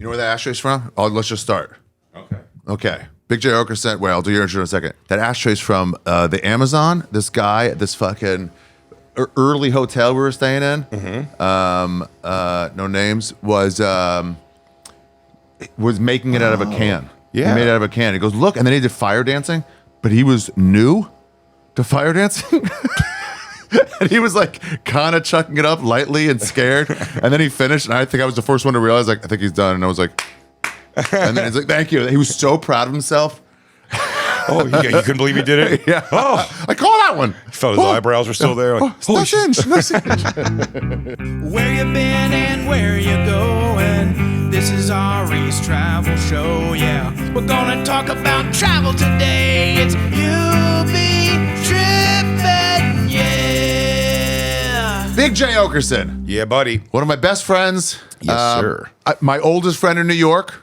You know where that ashtray's from? Oh, let's just start. Okay. Big Jay Oakerson. Wait, I'll do your intro in a second. That ashtray's from the Amazon. This guy at this fucking early hotel we were staying in. No names. Was making it out of a can. Yeah. He made it out of a can. He goes, look, and then he did fire dancing, but he was new to fire dancing. And he was like kind of chucking it up lightly and scared. And then he finished, and I think I was the first one to realize, like, I think he's done. And I was like, and then he's like, thank you. He was so proud of himself. Oh, you couldn't believe he did it? Yeah. Oh, I call that one. he felt his eyebrows were still there. Like, holy shit. Where you been and where you going? This is Ari's travel show, yeah. We're gonna talk about travel today. It's You Be Trippin, yeah. Big Jay Oakerson. Yeah, buddy. One of my best friends. Yes, sir. My oldest friend in New York.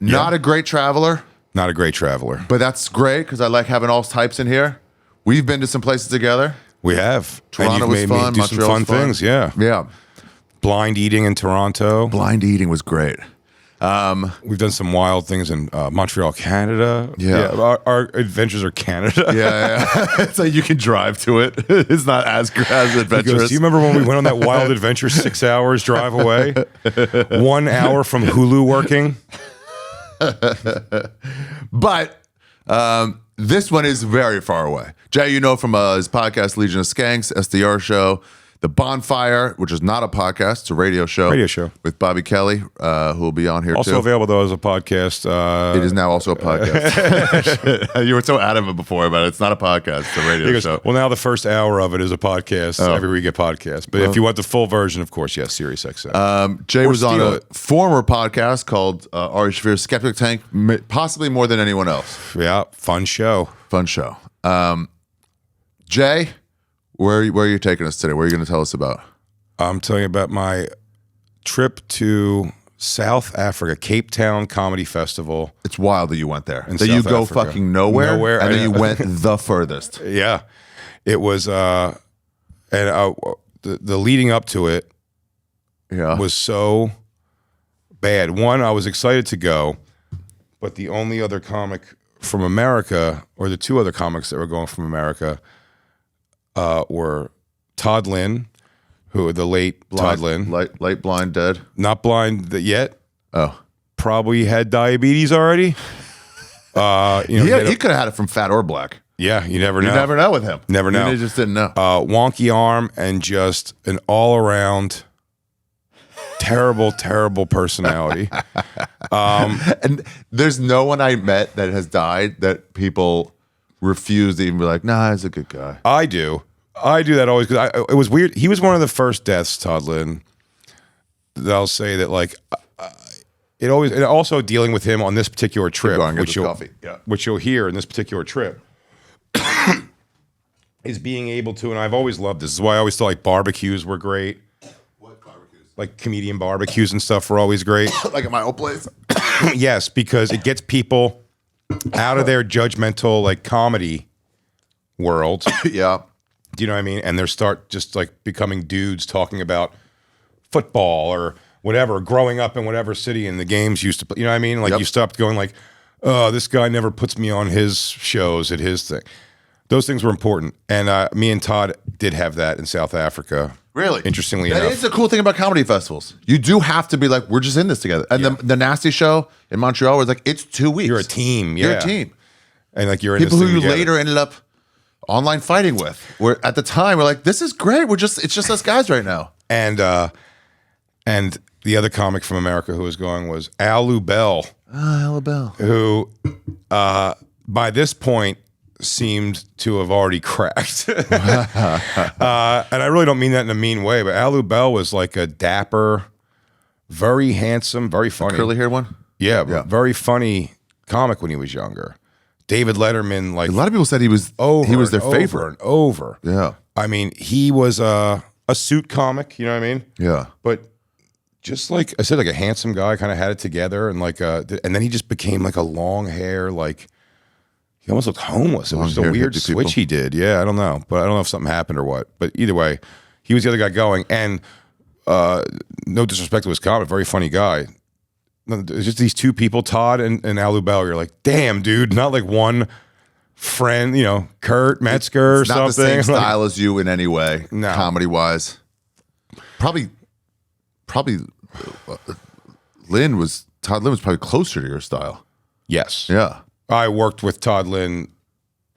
Not a great traveler, Not a great traveler. but that's great because I like having all types in here. We've been to some places together. We have. Toronto and was you've fun. made me do Montreal some was fun fun. things, yeah. Yeah. Blind eating in Toronto. Blind eating was great. We've done some wild things in Montreal, Canada. Yeah. Our adventures are Canada. Yeah. It's like you can drive to it. It's not as He adventurous. goes, do you remember when we went on that wild adventure 6 hours drive away? 1 hour from Hulu working? But this one is very far away. Jay, you know from his podcast, Legion of Skanks, SDR show, The Bonfire, which is not a podcast, it's a radio show. Radio show. With Bobby Kelly, who will be on here Also too. available, though, as a podcast. It is now also a podcast. You were so adamant before about it. It's not a podcast, it's a radio He goes, show. well, now the first hour of it is a podcast. Every week a podcast. But if you want the full version, of course, yes, Sirius XM. Jay Or was on steal a it. former podcast called Ari Shaffir's Skeptic Tank, possibly more than anyone else. Yeah, fun show. Fun show. Jay, where are you taking us today? What are you going to tell us about? I'm telling you about my trip to South Africa, Cape Town Comedy Festival. It's wild that you went there. In That you South go Africa. fucking nowhere, Nowhere, and then I you know. went the furthest. Yeah, it was, the leading up to it Yeah. was so bad. One, I was excited to go, but the only other comic from America, or the two other comics that were going from America, were Todd Lynn, who the late Todd Lynn, Light blind dead. not blind yet, Oh. probably had diabetes already. He could have had it from fat or black. Yeah, you never know. You never know with him. Never know. You just didn't know. Wonky arm and just an all around terrible, terrible personality. And there's no one I met that has died that people refuse to even be like, nah, he's a good guy. I do that always because it was weird. He was one of the first deaths, Todd Lynn, that I'll say that like it always, and also dealing with him on this particular trip, going, get which this you'll coffee. Yeah. which you'll hear in this particular trip, is being able to, and I've always loved this. This is why I always thought like barbecues were great. What barbecues? Like comedian barbecues and stuff were always great. Like at my old place? Yes, because it gets people out of their judgmental like comedy world. Yeah. Do you know what I mean? And they start just like becoming dudes talking about football or whatever, growing up in whatever city and the games used to play. You know what I mean? Like you stopped going like, oh, this guy never puts me on his shows at his thing. Those things were important. And me and Todd did have that in South Africa. Really? Interestingly That enough. is the cool thing about comedy festivals. You do have to be like, we're just in this together. And the Nasty Show in Montreal was like, it's 2 weeks. You're a team. Yeah. You're a team. And like you're in People this who thing you together. later ended up online fighting with. Where at the time we're like, this is great. It's just us guys right now. And the other comic from America who was going was Al Lubell, Alabama. who by this point seemed to have already cracked. And I really don't mean that in a mean way, but Al Lubell was like a dapper, very handsome, very funny. Curly haired one? Yeah, very funny comic when he was younger. David Letterman, like A lot of people said he was their favorite. and over. Yeah. I mean, he was a suit comic, you know what I mean? Yeah. But just like I said, like a handsome guy, kind of had it together, and like, and then he just became like a long hair, like he almost looked homeless. It was just a Long-haired weird hippie switch people. he did. Yeah, I don't know, but I don't know if something happened or what. But either way, he was the other guy going, and no disrespect to his comment, very funny guy. it's just these two people, Todd and Alu Bell. You're like, damn, dude, not like one friend, Kurt Metzger or not something. the same style as you in any way, No. comedy wise. Probably Todd Lynn was probably closer to your style. Yes. Yeah. I worked with Todd Lynn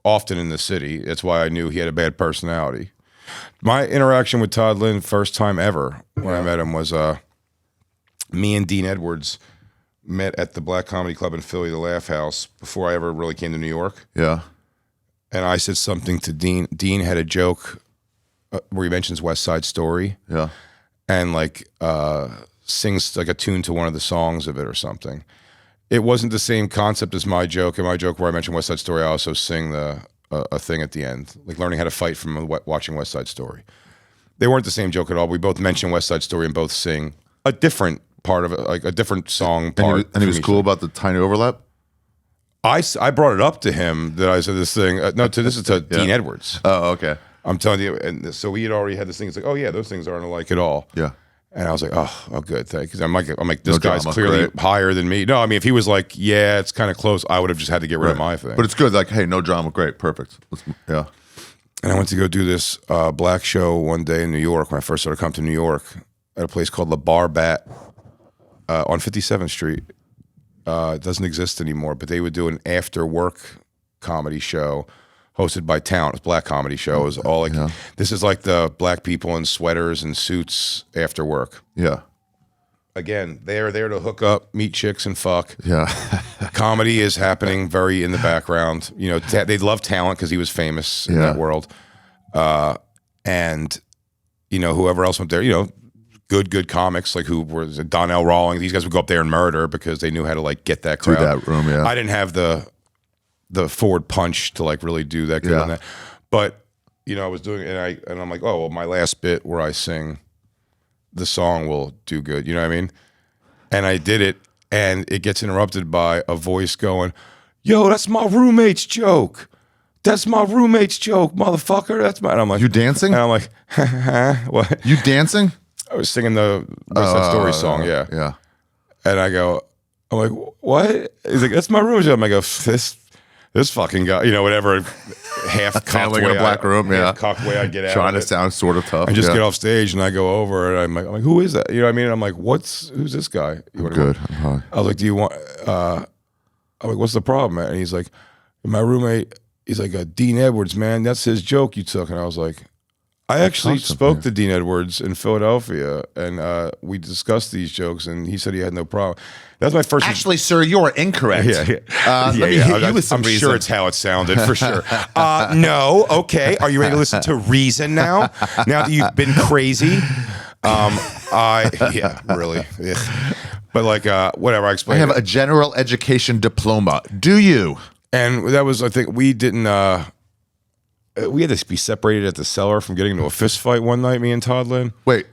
often in the city. That's why I knew he had a bad personality. My interaction with Todd Lynn, first time ever when I met him, was me and Dean Edwards met at the Black Comedy Club in Philly, the Laugh House, before I ever really came to New York. Yeah. And I said something to Dean. Dean had a joke where he mentions West Side Story. Yeah. And sings like a tune to one of the songs of it or something. It wasn't the same concept as my joke. In my joke where I mentioned West Side Story, I also sing a thing at the end, like learning how to fight from watching West Side Story. They weren't the same joke at all. We both mention West Side Story and both sing a different part of it, like a different song part. And he was cool about the tiny overlap? I brought it up to him that I said this thing. This is to Dean Edwards. Oh, okay. I'm telling you. And so we had already had this thing. It's like, oh yeah, those things aren't alike at all. Yeah. And I was like, oh, good, thanks. Because I'm like, this No guy's drama, clearly great. higher than me. No, I mean, if he was like, yeah, it's kind of close, I would have just had to get rid of my thing. But it's good. Like, hey, no drama. Great. Perfect. Yeah. And I went to go do this black show one day in New York when I first started coming to New York at a place called La Bar Bat on 57th Street. It doesn't exist anymore, but they would do an after work comedy show hosted by Town. It was a black comedy show. It was all like, this is like the black people in sweaters and suits after work. Yeah. Again, they're there to hook up, meet chicks, and fuck. Yeah. Comedy is happening very in the background. They love talent because he was famous in that world. And, whoever else went there, good comics, like who was Donnell Rawlings. These guys would go up there and murder because they knew how to like get that crowd. Do that room, yeah. I didn't have the forward punch to like really do that good on that. But, I was doing it and I'm like, oh, well, my last bit where I sing the song will do good. You know what I mean? And I did it, and it gets interrupted by a voice going, yo, that's my roommate's joke. That's my roommate's joke, motherfucker. That's my. And I'm like, You dancing? And I'm like, what? You dancing? I was singing the West Side Story song, yeah. Yeah. And I'm like, what? He's like, that's my roommate's joke. I'm like, this fucking guy, whatever, half cocked like way, in a black room, yeah. cocked way I get out. Trying of to it. sound sort of tough. I just get off stage and I go over and I'm like, who is that? You know what I mean? And I'm like, who's this guy? Good. I'm high. I was like, do you want? I'm like, what's the problem, man? And he's like, my roommate. He's like, Dean Edwards, man. That's his joke you took. And I was like, I actually spoke to Dean Edwards in Philadelphia, and we discussed these jokes, and he said he had no problem. That's my first. Actually, sir, you are incorrect. Yeah. Let me hit you with some I'm reason. sure it's how it sounded, for sure. No, okay. Are you ready to listen to reason now? Now that you've been crazy? Really. Yeah. But like, whatever, I I explained. have a general education diploma. Do you? And that was, I think, we didn't. We had to be separated at the cellar from getting into a fist fight one night, me and Todd Lynn. Wait,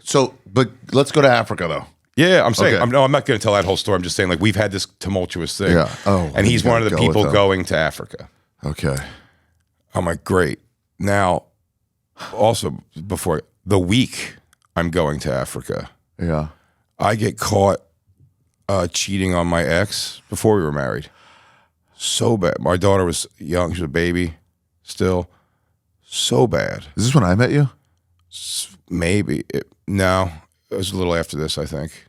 but let's go to Africa, though. Yeah, I'm saying, Okay. I'm not going to tell that whole story. I'm just saying, like, we've had this tumultuous thing. Yeah. Oh, and he's you one of the gotta go people with them. going to Africa. Okay. I'm like, great. Now, also, before the week I'm going to Africa, Yeah. I get caught cheating on my ex before we were married. So bad. My daughter was young. She was a baby still. So bad. Is this when I met you? Maybe. No, it was a little after this, I think.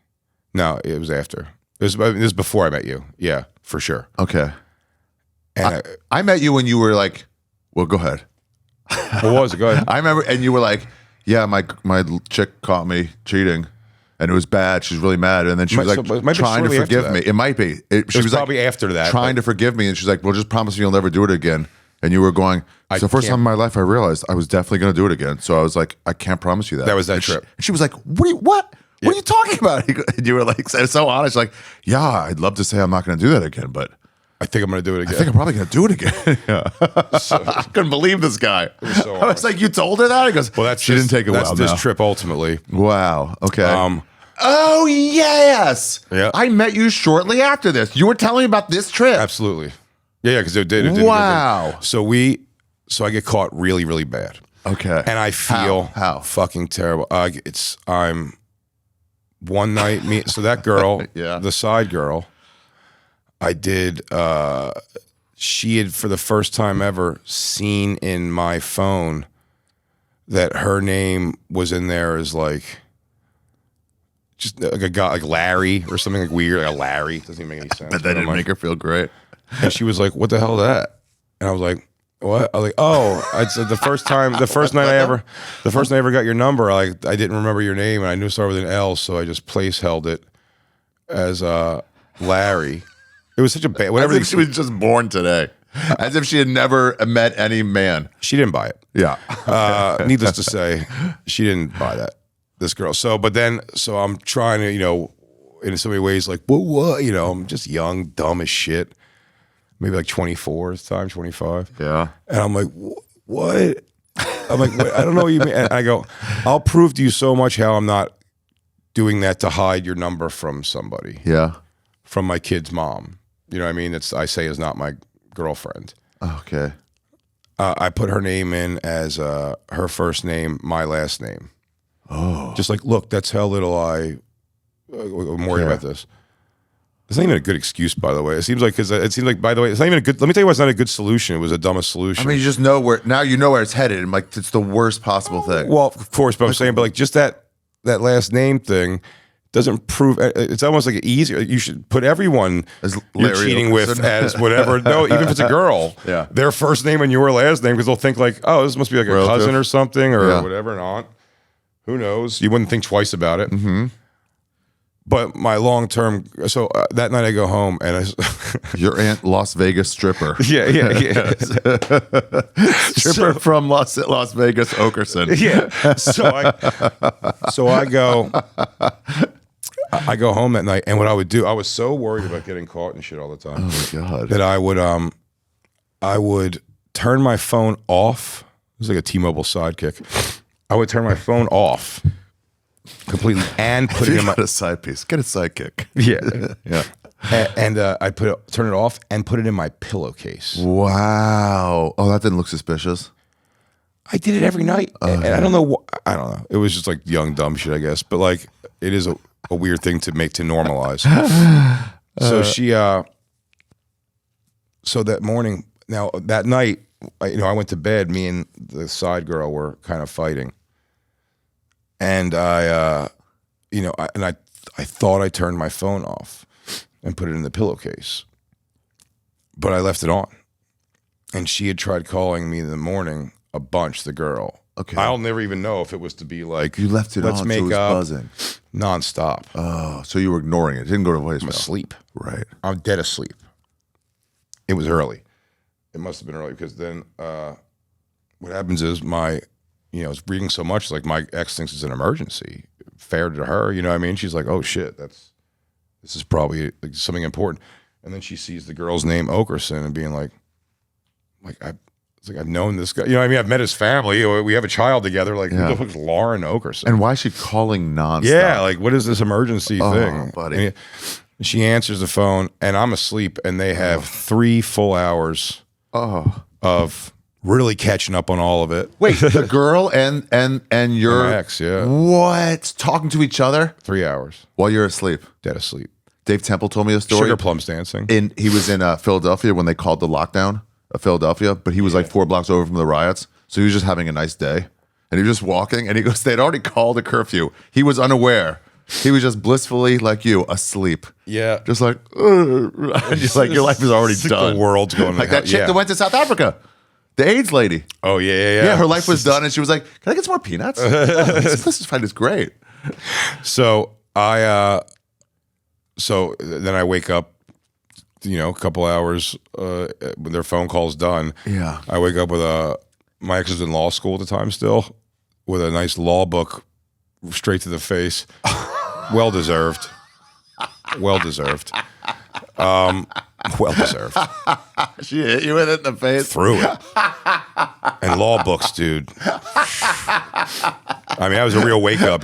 No, it was after. This was before I met you. Yeah, for sure. Okay. And I met you when you were like, well, go ahead. what was it? Go ahead. I remember, and you were like, yeah, my chick caught me cheating, and it was bad. She's really mad, and then she was Might- like so it might be trying to shortly after forgive me. that. It might be. She It was was probably like after that. trying to forgive me, and she's like, well, just promise me you'll never do it again. And you were going, it's the first can't- time in my life I realized I was definitely going to do it again. So I was like, I can't promise you that. That was that And trip. She was like, what? What are you talking about? And you were like, so honest, like, yeah, I'd love to say I'm not going to do that again, but I think I'm going to do it I again. think I'm probably going to do it again. Yeah. I couldn't believe this guy. so I was like, you told her that? He goes, well, that's she didn't take it that's well. this no. trip ultimately. Wow. Okay. Um, oh, yes. Yeah. I met you shortly after this. You were telling me about this trip. Absolutely. Yeah, because it didn't go good. Wow. So I get caught really, really bad. Okay. And I feel How? fucking terrible. I'm one night, so that girl, Yeah. the side girl, I did. She had, for the first time ever, seen in my phone that her name was in there as like just like a guy, like Larry or something like weird, like a Larry. Doesn't even make any sense. But that didn't make her feel great. And she was like, "What the hell is that?" And I was like, "What?" I was like, "Oh, I said the first night I ever got your number, I didn't remember your name, and I knew it started with an L, so I just place held it as Larry." It was such a bad. Whatever. As if she was just born today. As if she had never met any man. She didn't buy it. Yeah. Needless to say, she didn't buy that. This girl. So I'm trying to, in so many ways, like, what? I'm just young, dumb as shit. Maybe like 24 at the time, 25. Yeah. And I'm like, what? I'm like, I don't know what you mean. And I go, I'll prove to you so much how I'm not doing that to hide your number from somebody. Yeah. From my kid's mom. You know what I mean? I say is not my girlfriend. Okay. I put her name in as her first name, my last name. Oh. Just like, look, that's how little I'm worried about this. It's not even a good excuse, by the way. It seems like, by the way, it's not even a good, let me tell you why it's not a good solution. It was the dumbest solution. I mean, you just know where it's headed. And like, it's the worst possible thing. Well, of course, but I'm saying, but like just that last name thing doesn't prove, it's almost like easier. You should put everyone As you're Larry cheating Oakerson. with as whatever. No, even if it's a girl, Yeah. their first name and your last name, because they'll think like, oh, this must be like a Relative. cousin or something or Yeah. whatever, an aunt. Who knows? You wouldn't think twice about it. Mm-hmm. But my long-term, so that night I go home and Your aunt, Las Vegas stripper. yeah. Stripper from Las Vegas, Oakerson. Yeah. So I go home that night, and what I would do, I was so worried about getting caught and shit all the time. Oh my God. That I would turn my phone off. It was like a T-Mobile sidekick. I would turn my phone off completely and put it in my Get a side piece. Get a sidekick. yeah. Yeah. And I turn it off and put it in my pillowcase. Wow. Oh, that didn't look suspicious. I did it every night, and I don't know. I don't know. It was just like young dumb shit, I guess. But like, it is a weird thing to normalize. So so that morning, now that night, I went to bed. Me and the side girl were kind of fighting, and I thought I turned my phone off and put it in the pillowcase, but I left it on. And she had tried calling me in the morning a bunch. The girl. Okay. I'll never even know if it was to be like You left it let's on, make so it was up buzzing. nonstop. Oh, so you were ignoring it. It didn't go to voicemail. I'm asleep. Right. I'm dead asleep. It was early. It must have been early because then what happens is it's reading so much, like my ex thinks it's an emergency. Fair to her, you know what I mean? She's like, oh shit, this is probably like something important. And then she sees the girl's name Oakerson and being like I've known this guy. You know what I mean? I've met his family. We have a child together. Like, who the fuck's Lauren Oakerson? And why is she calling nonstop? Yeah, like what is this emergency thing? Buddy. And she answers the phone and I'm asleep and they have 3 full hours of really catching up on all of it. Wait, the girl and your my ex, yeah. What? Talking to each other 3 hours. while you're asleep. Dead asleep. Dave Temple told me a story. Sugar plums dancing. He was in Philadelphia when they called the lockdown of Philadelphia, but he was like 4 blocks over from the riots. So he was just having a nice day. And he was just walking and he goes, they'd already called a curfew. He was unaware. He was just blissfully, like you, asleep. Yeah. Just like, just like your life is already It's like done. the world's going like that chick that went to South Africa. The AIDS lady. Oh, yeah. Yeah, her life was done, and she was like, "Can I get some more peanuts? This fight is great." So so then I wake up, a couple hours when their phone call's done. Yeah. I wake up with my ex was in law school at the time still, with a nice law book straight to the face. Well deserved. Well deserved. Well deserved. She hit you with it in the face. Through it. And law books, dude. I mean, that was a real wake up.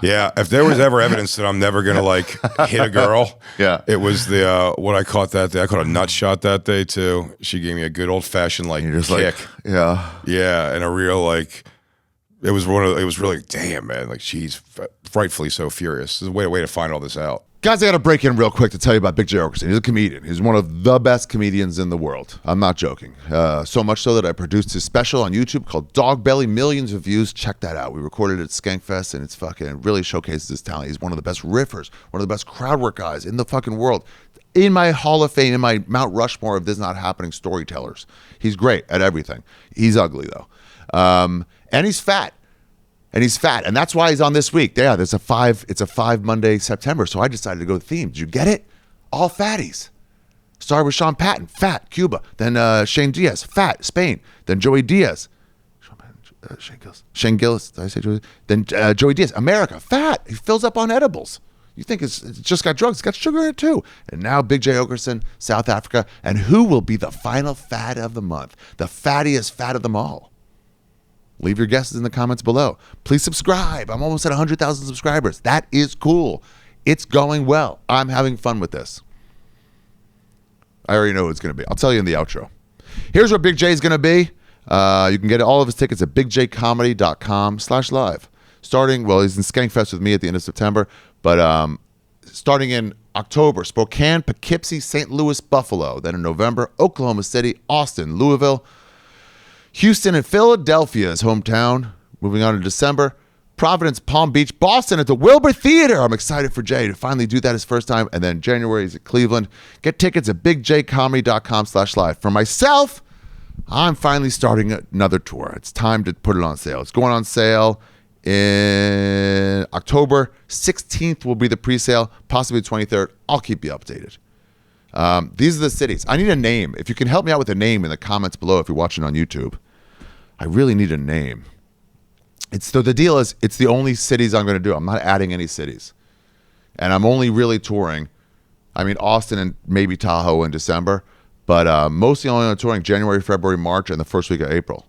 Yeah, if there was ever evidence that I'm never gonna like hit a girl, it was the what I caught that day. I caught a nut shot that day too. She gave me a good old fashioned like You're just kick. like, yeah. Yeah, and a real like It was really, damn, man. Like, she's rightfully so furious. There's a way to find all this out. Guys, I got to break in real quick to tell you about Big Jay Oakerson. He's a comedian. He's one of the best comedians in the world. I'm not joking. So much so that I produced his special on YouTube called Dog Belly. Millions of views. Check that out. We recorded it at Skankfest, and it really showcases his talent. He's one of the best riffers, one of the best crowd work guys in the fucking world. In my Hall of Fame, in my Mount Rushmore of This Not Happening storytellers. He's great at everything. He's ugly, though. And he's fat. And that's why he's on this week. Yeah, it's a 5 Monday September, so I decided to go theme. Did you get it? All fatties. Started with Sean Patton, fat, Cuba. Then Shane Diaz, fat, Spain. Then Joey Diaz. Shane Gillis, did I say Joey? Then Joey Diaz, America, fat. He fills up on edibles. You think it's just got drugs. It's got sugar in it too. And now Big Jay Oakerson, South Africa. And who will be the final fat of the month? The fattiest fat of them all. Leave your guesses in the comments below. Please subscribe. I'm almost at 100,000 subscribers. That is cool. It's going well. I'm having fun with this. I already know who it's going to be. I'll tell you in the outro. Here's where Big J is going to be. You can get all of his tickets at bigjcomedy.com/live. He's in Skankfest with me at the end of September, but starting in October, Spokane, Poughkeepsie, St. Louis, Buffalo. Then in November, Oklahoma City, Austin, Louisville, Houston and Philadelphia, his hometown. Moving on to December, Providence, Palm Beach, Boston at the Wilbur Theater. I'm excited for Jay to finally do that his first time. And then January is at Cleveland. Get tickets at bigjcomedy.com/live. For myself, I'm finally starting another tour. It's time to put it on sale. It's going on sale in October. 16th will be the pre-sale, possibly the 23rd. I'll keep you updated. These are the cities. I need a name. If you can help me out with a name in the comments below if you're watching on YouTube. I really need a name. The deal is it's the only cities I'm going to do. I'm not adding any cities. And I'm only really touring. I mean, Austin and maybe Tahoe in December. But mostly only touring January, February, March, and the first week of April.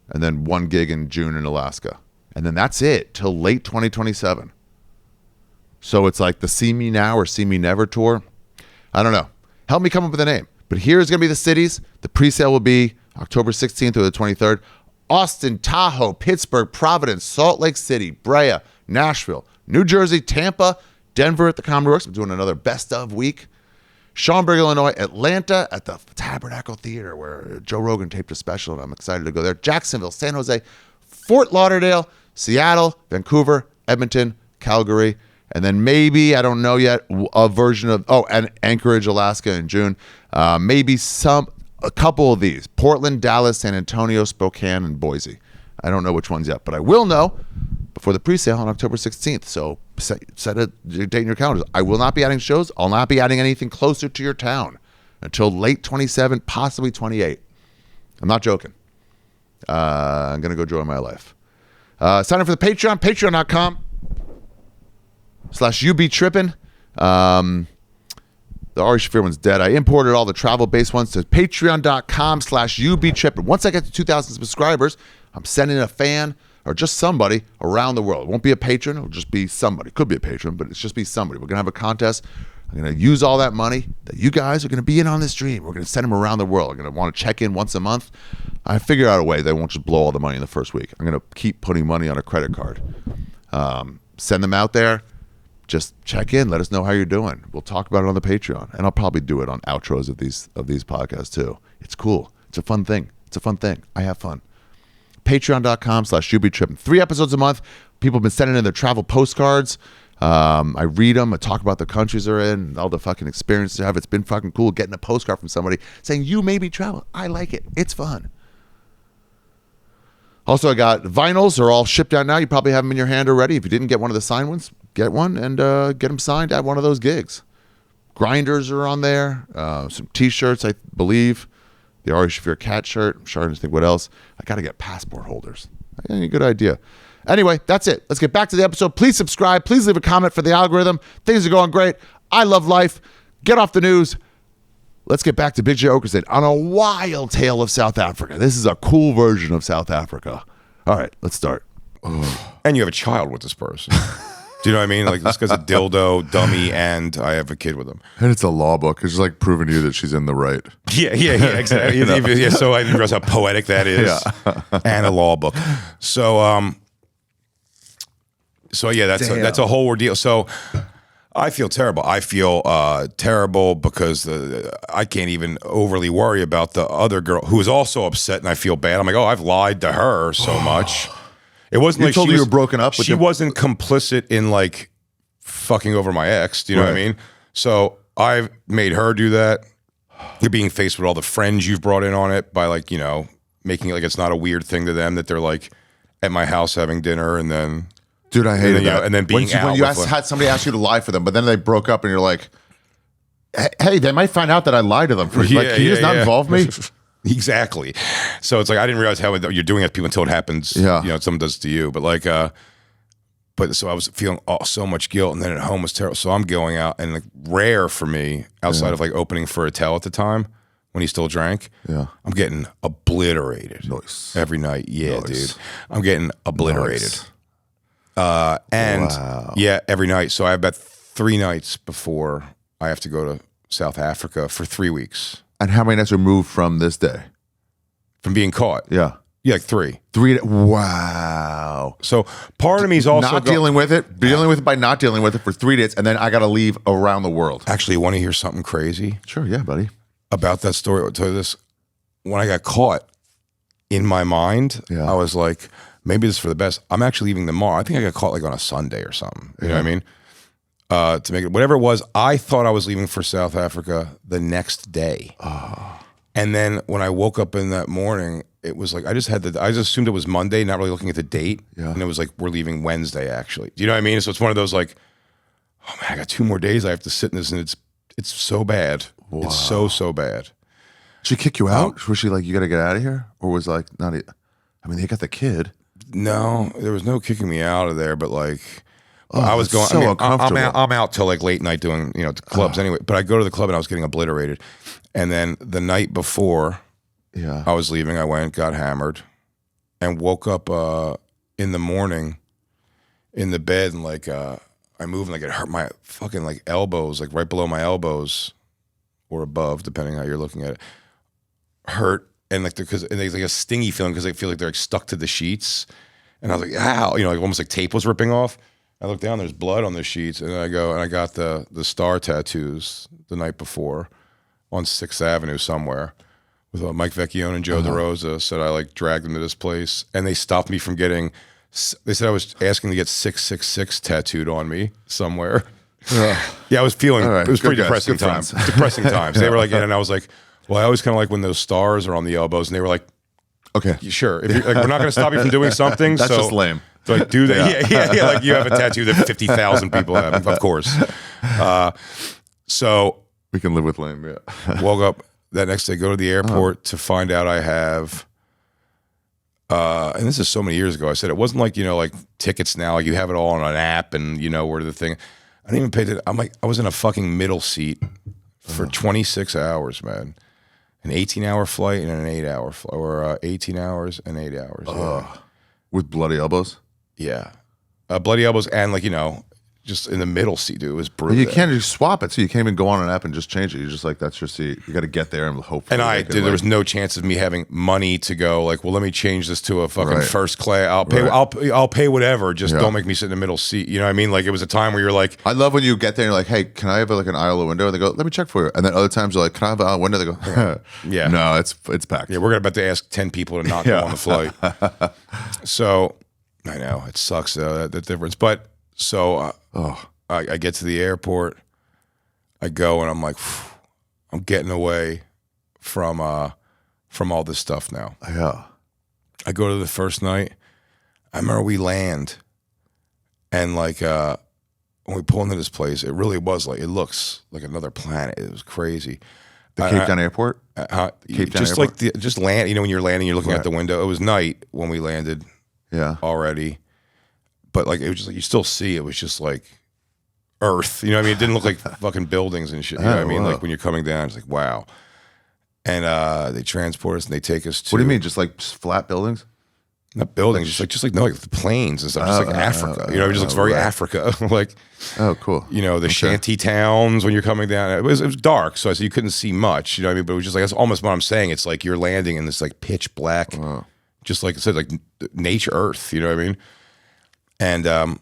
And then one gig in June in Alaska. And then that's it till late 2027. So it's like the See Me Now or See Me Never tour. I don't know. Help me come up with a name. But here's going to be the cities. The pre-sale will be October 16th or the 23rd. Austin, Tahoe, Pittsburgh, Providence, Salt Lake City, Brea, Nashville, New Jersey, Tampa, Denver at the Comedy Works. I'm doing another best of week. Schaumburg, Illinois, Atlanta at the Tabernacle Theater where Joe Rogan taped a special, and I'm excited to go there. Jacksonville, San Jose, Fort Lauderdale, Seattle, Vancouver, Edmonton, Calgary, and then maybe, I don't know yet, a version of, and Anchorage, Alaska in June. Maybe a couple of these. Portland, Dallas, San Antonio, Spokane, and Boise. I don't know which ones yet, but I will know before the pre-sale on October 16th. So set a date in your calendars. I will not be adding shows. I'll not be adding anything closer to your town until late 27, possibly 28. I'm not joking. I'm going to go enjoy my life. Sign up for the Patreon, patreon.com/You Be Trippin. The Ari Shaffir one's dead. I imported all the travel-based ones to patreon.com/You Be Trippin. Once I get to 2,000 subscribers, I'm sending a fan or just somebody around the world. It won't be a patron. It'll just be somebody. Could be a patron, but it's just be somebody. We're going to have a contest. I'm going to use all that money that you guys are going to be in on this stream. We're going to send them around the world. I'm going to want to check in once a month. I figure out a way they won't just blow all the money in the first week. I'm going to keep putting money on a credit card. Send them out there. Just check in. Let us know how you're doing. We'll talk about it on the Patreon. And I'll probably do it on outros of these podcasts too. It's cool. It's a fun thing. I have fun. Patreon.com/You Be Trippin. 3 episodes a month. People have been sending in their travel postcards. I read them. I talk about the countries they're in, all the fucking experiences they have. It's been fucking cool getting a postcard from somebody saying, you may be traveling. I like it. It's fun. Also, I got vinyls. They're all shipped out now. You probably have them in your hand already. If you didn't get one of the signed ones, get one and get them signed at one of those gigs. Grinders are on there. Some T-shirts, I believe. The Ari Shaffir cat shirt. I'm trying to think what else. I got to get passport holders. A good idea. Anyway, that's it. Let's get back to the episode. Please subscribe. Please leave a comment for the algorithm. Things are going great. I love life. Get off the news. Let's get back to Big Jay Oakerson on a wild tale of South Africa. This is a cool version of South Africa. All right, let's start. And you have a child with this person. Do you know what I mean? Like, this guy's a dildo dummy, and I have a kid with him. And it's a law book. It's just like proving to you that she's in the right. Yeah, exactly. Yeah, so I didn't realize how poetic that is. Yeah. And a law book. So yeah, that's a whole ordeal. So I feel terrible. I feel terrible because I can't even overly worry about the other girl who is also upset, and I feel bad. I'm like, oh, I've lied to her so much. It wasn't like you were broken up with she wasn't complicit in like fucking over my ex. Do you know what I mean? So I've made her do that. You're being faced with all the friends you've brought in on it by like, you know, making it like it's not a weird thing to them that they're like at my house having dinner and then. Dude, I hated that. And then being out. When you had somebody ask you to lie for them, but then they broke up and you're like, hey, they might find out that I lied to them. Can you just not involve me? Exactly. So it's like, I didn't realize how you're doing it to people until it happens. Yeah. You know, someone does it to you. But like, so I was feeling so much guilt, and then at home was terrible. So I'm going out, and like rare for me outside of like opening for a tell at the time when he still drank. Yeah. I'm getting obliterated. Nice. Every night. Yeah, dude. I'm getting obliterated. Nice. Yeah, every night. So I have about 3 nights before I have to go to South Africa for 3 weeks. And how many nights removed from this day? From being caught. Yeah. Yeah, like 3. Wow. So part of me is also dealing with it by not dealing with it for 3 days, and then I got to leave around the world. Actually, want to hear something crazy? Sure, yeah, buddy. About that story, I'll tell you this. When I got caught, in my mind, I was like, maybe this is for the best. I'm actually leaving tomorrow. I think I got caught like on a Sunday or something. You know what I mean? To make it, whatever it was, I thought I was leaving for South Africa the next day. Oh. And then when I woke up in that morning, it was like, I just assumed it was Monday, not really looking at the date. Yeah. And it was like, we're leaving Wednesday, actually. Do you know what I mean? So it's one of those like, oh man, I got 2 more days I have to sit in this, and it's so bad. Wow. It's so bad. Did she kick you out? Was she like, you got to get out of here? Or was like, I mean, they got the kid. No, there was no kicking me out of there, but like, I was going. So uncomfortable. I'm out till like late night doing clubs anyway. But I go to the club and I was getting obliterated. And then the night before, I was leaving. I went, got hammered, and woke up in the morning in the bed, and like I moved, and like it hurt my fucking like elbows, like right below my elbows or above, depending how you're looking at it, hurt. And like there's like a stingy feeling because I feel like they're like stuck to the sheets, and I was like, ow, like almost like tape was ripping off. I look down, there's blood on the sheets, and I go and I got the star tattoos the night before on 6th Avenue somewhere with Mike Vecchione and Joe DeRosa. Said I like dragged them to this place, and they stopped me from getting. They said I was asking to get 666 tattooed on me somewhere. Yeah, I was feeling it was pretty depressing times. Depressing times. They were like, and I was like. Well, I always kind of like when those stars are on the elbows, and they were like, "Okay, sure. If like, we're not going to stop you from doing something." That's just lame. So like, do that. Yeah. Like you have a tattoo that 50,000 people have, of course. So we can live with lame. Yeah. Woke up that next day, go to the airport to find out I have. And this is so many years ago. I said it wasn't like like tickets now. Like you have it all on an app, and where the thing. I didn't even pay attention. I'm like, I was in a fucking middle seat for 26 hours, man. An 18-hour flight and an 8-hour flight, or 18 hours and 8 hours. Yeah. With bloody elbows? Yeah. Bloody elbows and like, just in the middle seat, dude. It was brutal. You can't just swap it, so you can't even go on an app and just change it. You're just like, that's your seat. You got to get there and hope. And there was no chance of me having money to go like, well, let me change this to a fucking first class. I'll pay. I'll pay whatever. Just don't make me sit in the middle seat. You know what I mean? Like it was a time where you're like, I love when you get there and you're like, hey, can I have like an aisle window? And they go, let me check for you. And then other times you're like, can I have an aisle window? They go, yeah, no, it's packed. Yeah, we're about to ask 10 people to not go on the flight. So I know it sucks that difference, but so. I get to the airport, I go, and I'm like, I'm getting away from all this stuff now. Yeah. I go to the first night. I remember we land, and like when we pull into this place, it really was like, it looks like another planet. It was crazy. The Cape Town Airport? Cape Town Airport? Like just land. When you're landing, you're looking out the window. It was night when we landed. Yeah. Already, but like it was just like you still see. It was just like. Earth, you know what I mean? It didn't look like fucking buildings and shit, you know what I mean? Like when you're coming down, it's like, wow. And they transport us and they take us to... What do you mean, just like flat buildings? Not buildings, just like no, like the plains and stuff, just like Africa. You know, it just looks very Africa. Like, oh, cool. You know, the shanty towns when you're coming down. It was dark, so you couldn't see much. You know what I mean? But it was just like, that's almost what I'm saying. It's like you're landing in this like pitch black, just like I said, like nature earth. You know what I mean? And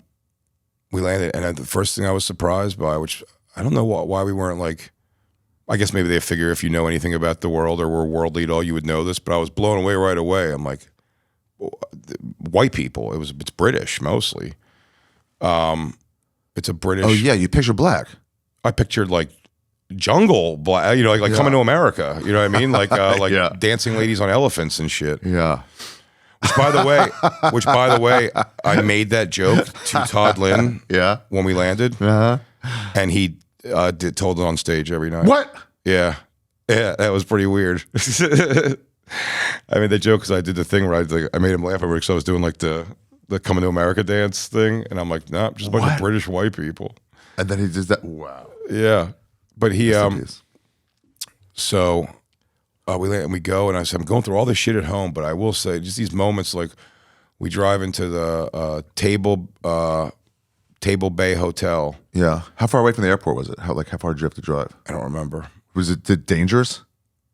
we landed, and the first thing I was surprised by, which I don't know why we weren't like, I guess maybe they figure if you know anything about the world or were worldly at all, you would know this. But I was blown away right away. I'm like, white people. It's British mostly. It's a British. Oh yeah, you picture black. I pictured like jungle black. You know, like Coming to America. You know what I mean? Like dancing ladies on elephants and shit. Yeah. Which by the way, I made that joke to Todd Lynn. Yeah. When we landed, and he told it on stage every night. What? Yeah. That was pretty weird. I made that joke because I did the thing where I made him laugh over because I was doing like the Coming to America dance thing, and I'm like, nah, just a bunch of British white people. And then he does that. Wow. Yeah, but he so we land and we go, and I said, I'm going through all this shit at home, but I will say just these moments like we drive into the Table Bay Hotel. Yeah. How far away from the airport was it? How far did you have to drive? I don't remember. Was it dangerous?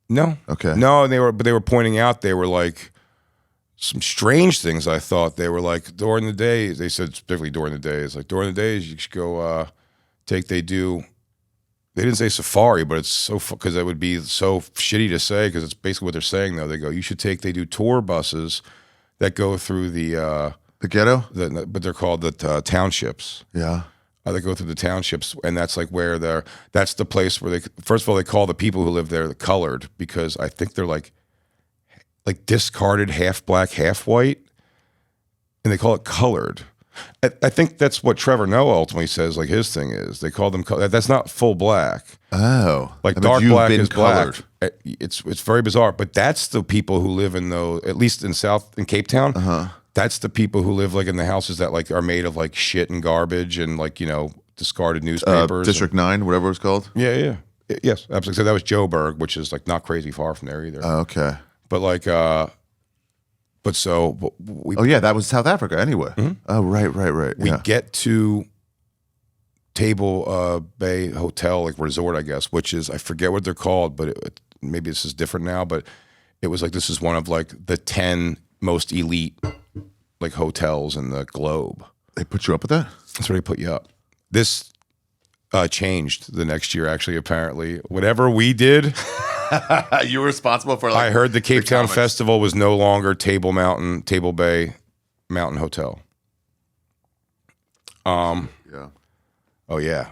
No. Okay. No, they were pointing out they were like some strange things. I thought they were like during the day. They said specifically during the days, like during the days you should go they didn't say safari, but it's so because that would be so shitty to say because it's basically what they're saying though. They go they do tour buses that go through the ghetto, but they're called the townships. Yeah. They go through the townships, and that's like where that's the place where first of all, they call the people who live there the colored because I think they're like discarded half black, half white, and they call it colored. I think that's what Trevor Noah ultimately says, like his thing is. They call them colored. That's not full black. Oh. Like dark black is colored. Black. It's very bizarre, but that's the people who live in at least in Cape Town. Uh-huh. That's the people who live like in the houses that like are made of like shit and garbage and like, you know, discarded newspapers. District 9, whatever it's called. Yeah. Yes, absolutely. So that was Joburg, which is like not crazy far from there either. Oh, okay. But like, oh yeah, that was South Africa anyway. Mm-hmm. Oh, right. We get to Table Bay Hotel, like resort, I guess, which is, I forget what they're called, but maybe this is different now, but it was like, this is one of like the 10 most elite like hotels in the globe. They put you up with that? That's where they put you up. This changed the next year, actually, apparently. Whatever we did. You were responsible for like, I heard the Cape Town Festival was no longer Table Bay Mountain Hotel. Yeah. Oh, yeah.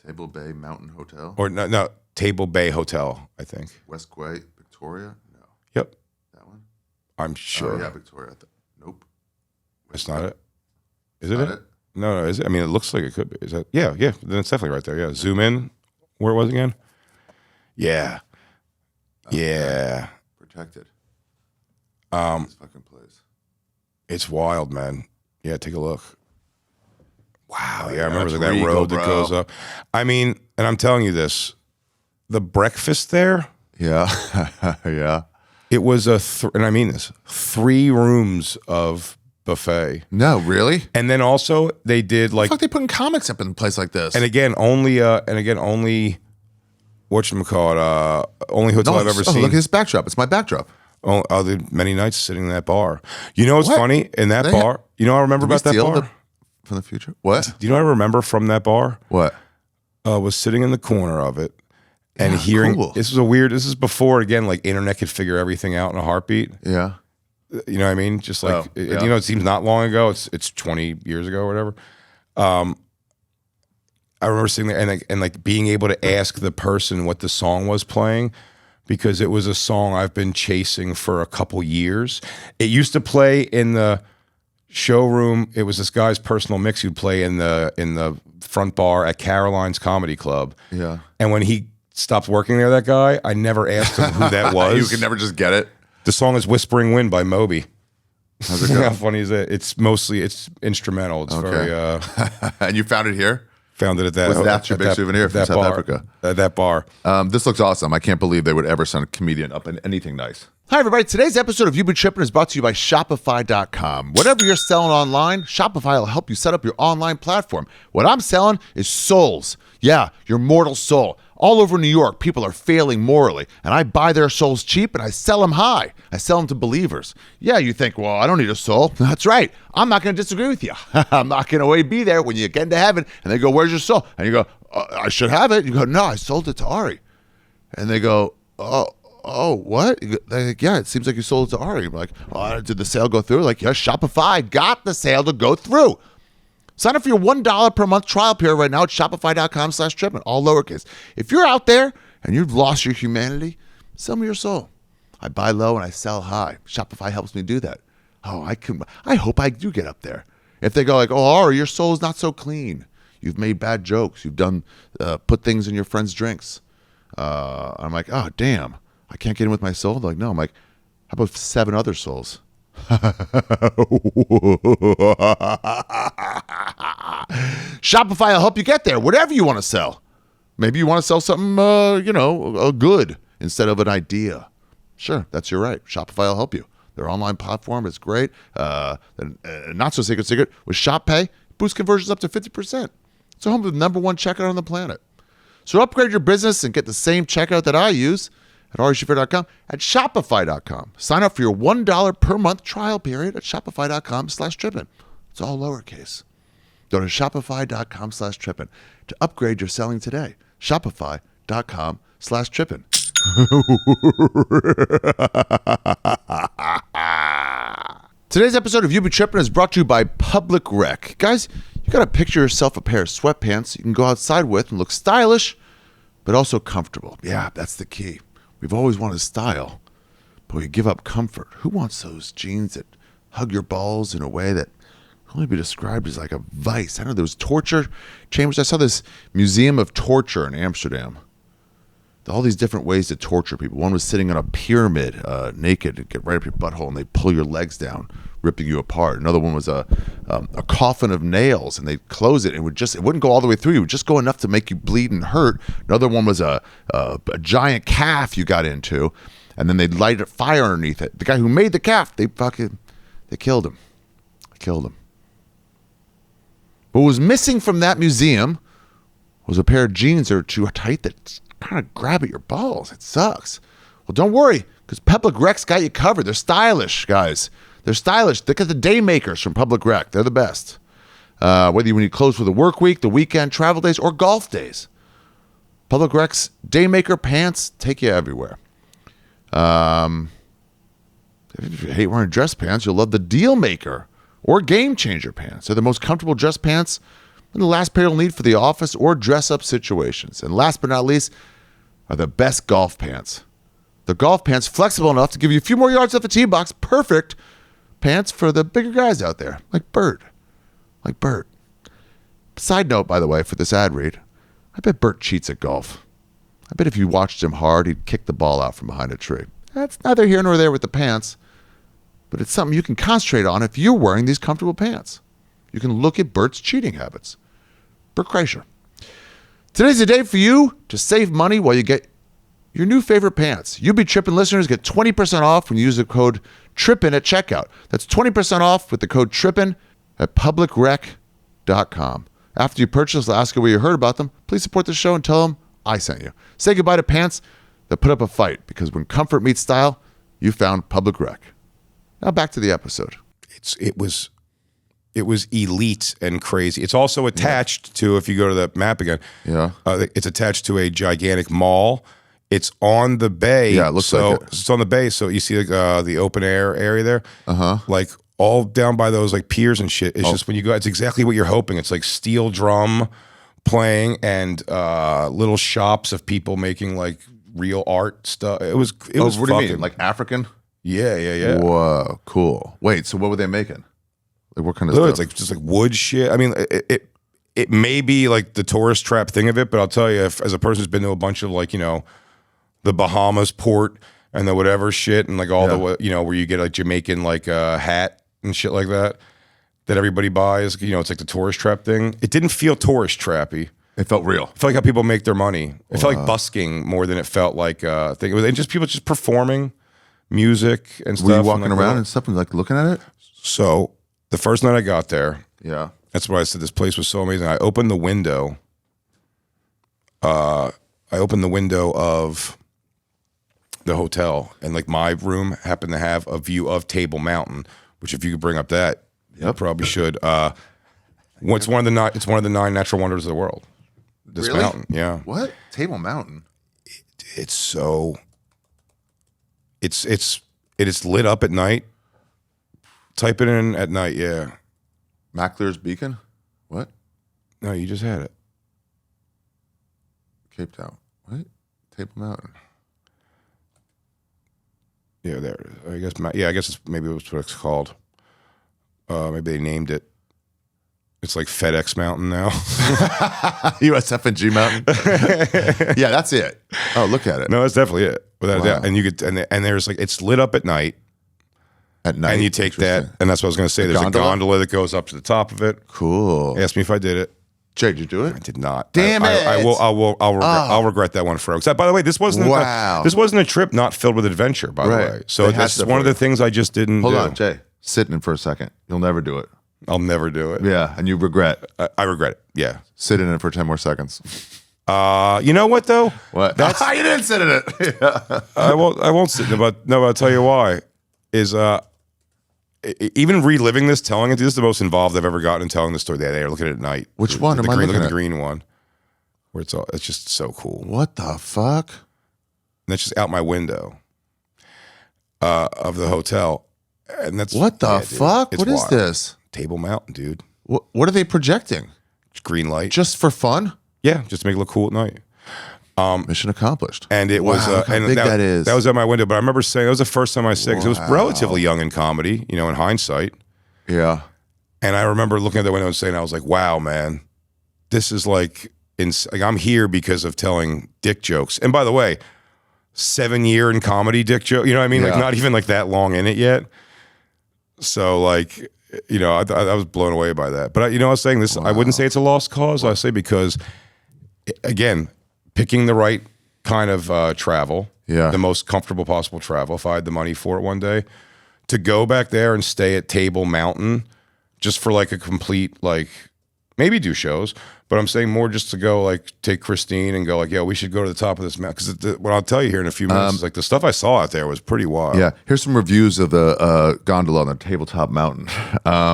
Table Bay Mountain Hotel? Or no, Table Bay Hotel, I think. West Quay, Victoria? No. Yep. That one? I'm sure. Oh, yeah, Victoria. Nope. It's not it. Is it it? No, is it? I mean, it looks like it could be. Is that? Yeah. Then it's definitely right there. Yeah. Zoom in. Where it was again? Yeah. Okay. Yeah. Protected. This fucking place. It's wild, man. Yeah, take a look. Wow. Yeah, I remember that's that regal, road that goes up. I mean, and I'm telling you this, the breakfast there. Yeah. Yeah. It was and I mean this, 3 rooms of buffet. No, really? And then also they did like, fuck, they putting comics up in a place like this. And again, only whatchamacallit, only hotel I've ever seen. Look at this backdrop. It's my backdrop. Oh, other many nights sitting in that bar. You know what's funny? In that bar, you know what I remember about that bar? From the future? What? Do you know what I remember from that bar? What? Was sitting in the corner of it and hearing, cool. this is before, again, like internet could figure everything out in a heartbeat. Yeah. You know what I mean? Just like, you know, it seems not long ago. It's 20 years ago or whatever. I remember sitting there and like being able to ask the person what the song was playing because it was a song I've been chasing for a couple years. It used to play in the showroom. It was this guy's personal mix who'd play in the front bar at Caroline's Comedy Club. Yeah. And when he stopped working there, that guy, I never asked him who that was. You could never just get it. The song is Whispering Wind by Moby. How's it go? How funny is it? It's instrumental. It's very and you found it here? Found it at that. That's your big souvenir from South Africa. At that bar. This looks awesome. I can't believe they would ever send a comedian up in anything nice. Hi, everybody. Today's episode of You Be Trippin is brought to you by Shopify.com. Whatever you're selling online, Shopify will help you set up your online platform. What I'm selling is souls. Yeah, your mortal soul. All over New York, people are failing morally, and I buy their souls cheap and I sell them high. I sell them to believers. Yeah, you think, well, I don't need a soul. That's right. I'm not going to disagree with you. I'm not going to be there when you get into heaven and they go, where's your soul? And you go, I should have it. You go, no, I sold it to Ari. And they go, oh, what? They're like, yeah, it seems like you sold it to Ari. I'm like, oh, did the sale go through? Like, yeah, Shopify got the sale to go through. Sign up for your $1 per month trial period right now at shopify.com/trippin, all lowercase. If you're out there and you've lost your humanity, sell me your soul. I buy low and I sell high. Shopify helps me do that. Oh, I hope I do get up there. If they go like, oh, Ari, your soul is not so clean. You've made bad jokes. You've done, put things in your friends' drinks. I'm like, oh, damn. I can't get in with my soul? They're like, no. I'm like, how about 7 other souls? Shopify will help you get there, whatever you want to sell. Maybe you want to sell something, good instead of an idea. Sure, that's your right. Shopify will help you. Their online platform is great. Not so secret with Shop Pay, boost conversions up to 50%. It's home to the #1 checkout on the planet. So upgrade your business and get the same checkout that I use at arishaffir.com at shopify.com. Sign up for your $1 per month trial period at shopify.com/trippin. It's all lowercase. Go to shopify.com/trippin to upgrade your selling today. Shopify.com/trippin. Today's episode of You Be Trippin is brought to you by Public Rec. Guys, you got to picture yourself a pair of sweatpants you can go outside with and look stylish, but also comfortable. Yeah, that's the key. We've always wanted style, but we give up comfort. Who wants those jeans that hug your balls in a way that can only be described as like a vice? I know there was torture chambers. I saw this museum of torture in Amsterdam. All these different ways to torture people. One was sitting on a pyramid naked to get right up your butthole, and they pull your legs down, ripping you apart. Another one was a coffin of nails, and they'd close it. It wouldn't go all the way through. It would just go enough to make you bleed and hurt. Another one was a giant calf you got into, and then they'd light a fire underneath it. The guy who made the calf, they killed him. But what was missing from that museum was a pair of jeans that are too tight that kind of grab at your balls. It sucks. Well, don't worry, because Public Rec's got you covered. They're stylish, guys. They're stylish. Look at the day makers from Public Rec. They're the best. Whether you need clothes for the work week, the weekend, travel days, or golf days. Public Rec's day maker pants take you everywhere. If you hate wearing dress pants, you'll love the Deal Maker or Game Changer pants. They're the most comfortable dress pants and the last pair you'll need for the office or dress-up situations. And last but not least are the best golf pants. The golf pants, flexible enough to give you a few more yards off the tee box. Perfect pants for the bigger guys out there, like Bert. Side note, by the way, for this ad read, I bet Bert cheats at golf. I bet if you watched him hard, he'd kick the ball out from behind a tree. That's neither here nor there with the pants, but it's something you can concentrate on if you're wearing these comfortable pants. You can look at Bert's cheating habits. Bert Kreischer. Today's the day for you to save money while you get your new favorite pants. You Be Trippin listeners get 20% off when you use the code TRIPPIN at checkout. That's 20% off with the code TRIPPIN at publicrec.com. After you purchase, they'll ask you where you heard about them. Please support the show and tell them I sent you. Say goodbye to pants that put up a fight, because when comfort meets style, you found Public Rec. Now back to the episode. It was elite and crazy. It's also attached to, if you go to the map again, it's attached to a gigantic mall. It's on the bay. Yeah, it looks like it. It's on the bay, so you see like the open air area there. Like all down by those like piers and shit. It's just when you go, it's exactly what you're hoping. It's like steel drum playing and little shops of people making like real art stuff. It was what do you mean? Like African? Yeah. Whoa, cool. Wait, so what were they making? Like what kind of stuff? It's like just like wood shit. I mean, it may be like the tourist trap thing of it, but I'll tell you, as a person who's been to a bunch of like, the Bahamas port and the whatever shit, and like all the where you get like Jamaican like hat and shit like that everybody buys. It's like the tourist trap thing. It didn't feel tourist trappy. It felt real. It felt like how people make their money. It felt like busking more than it felt like thing. It was just people just performing music and stuff. Were you walking and, like, around and stuff and like looking at it? So the first night I got there, Yeah. that's why I said this place was so amazing. I opened the window. I opened the window of the hotel, and like my room happened to have a view of Table Mountain, which if you could bring up that, you probably should. It's one of the 9 natural wonders of the world. This Really? mountain, yeah. What? Table Mountain. It's so. It is lit up at night. Type it in at night, yeah. Mackler's Beacon? What? No, you just had it. Cape Town. What? Table Mountain. Yeah, there it is. I guess. Yeah, I guess maybe that's what it's called. Maybe they named it. It's like FedEx Mountain now. USF and G Mountain. Yeah, that's it. Oh, look at it. No, that's definitely it. Without a Wow. doubt. And you could, and there's like, it's lit up at night. At night. And you take that, and that's what I was going to say. There's gondola? a gondola that goes up to the top of it. Cool. Ask me if I did it. Jay, did you do I it? did not. Damn it. I'll regret that one forever. So, by the way, this wasn't Wow. this wasn't a trip not filled with adventure. By the Right. way, so They had this is stuff one of for the you. things I just didn't Hold do. on, Jay. Sit in for a second. You'll never do it. I'll never do it. Yeah, and you regret. I regret it. Yeah. Sit in it for 10 more seconds. You know what though? What? That's You didn't sit in it. Yeah. I won't sit. But I'll tell you why. Is even reliving this, telling it, this is the most involved I've ever gotten in telling the story. They are looking at it at night. Which one The am I green, looking look at at? the green one, where it's just so cool. What the fuck? And that's just out my window of the hotel. And that's What the yeah, dude, fuck? it's What is wild. this? Table Mountain, dude. What are they projecting? It's green light. Just for fun? Yeah, just to make it look cool at night. Mission accomplished. And it was Wow, how and big that is. That was at my window. But I remember saying that was the first time I said, because it was Wow. relatively young in comedy, in hindsight. Yeah. And I remember looking at the window and saying, I was like, wow, man, this is like I'm here because of telling dick jokes. And by the way, 7-year in comedy dick joke. You know what I mean? Yeah. Like not even like that long in it yet. So like, I was blown away by that. But I was saying this, I wouldn't say it's a lost cause. I say because, again, picking the right kind of travel, Yeah. the most comfortable possible travel, if I had the money for it one day, to go back there and stay at Table Mountain just for like a complete, like, maybe do shows, but I'm saying more just to go like take Christine and go like, yeah, we should go to the top of this mountain. Because what I'll tell you here in a few minutes is like the stuff I saw out there was pretty wild. Yeah. Here's some reviews of the gondola on the tabletop mountain.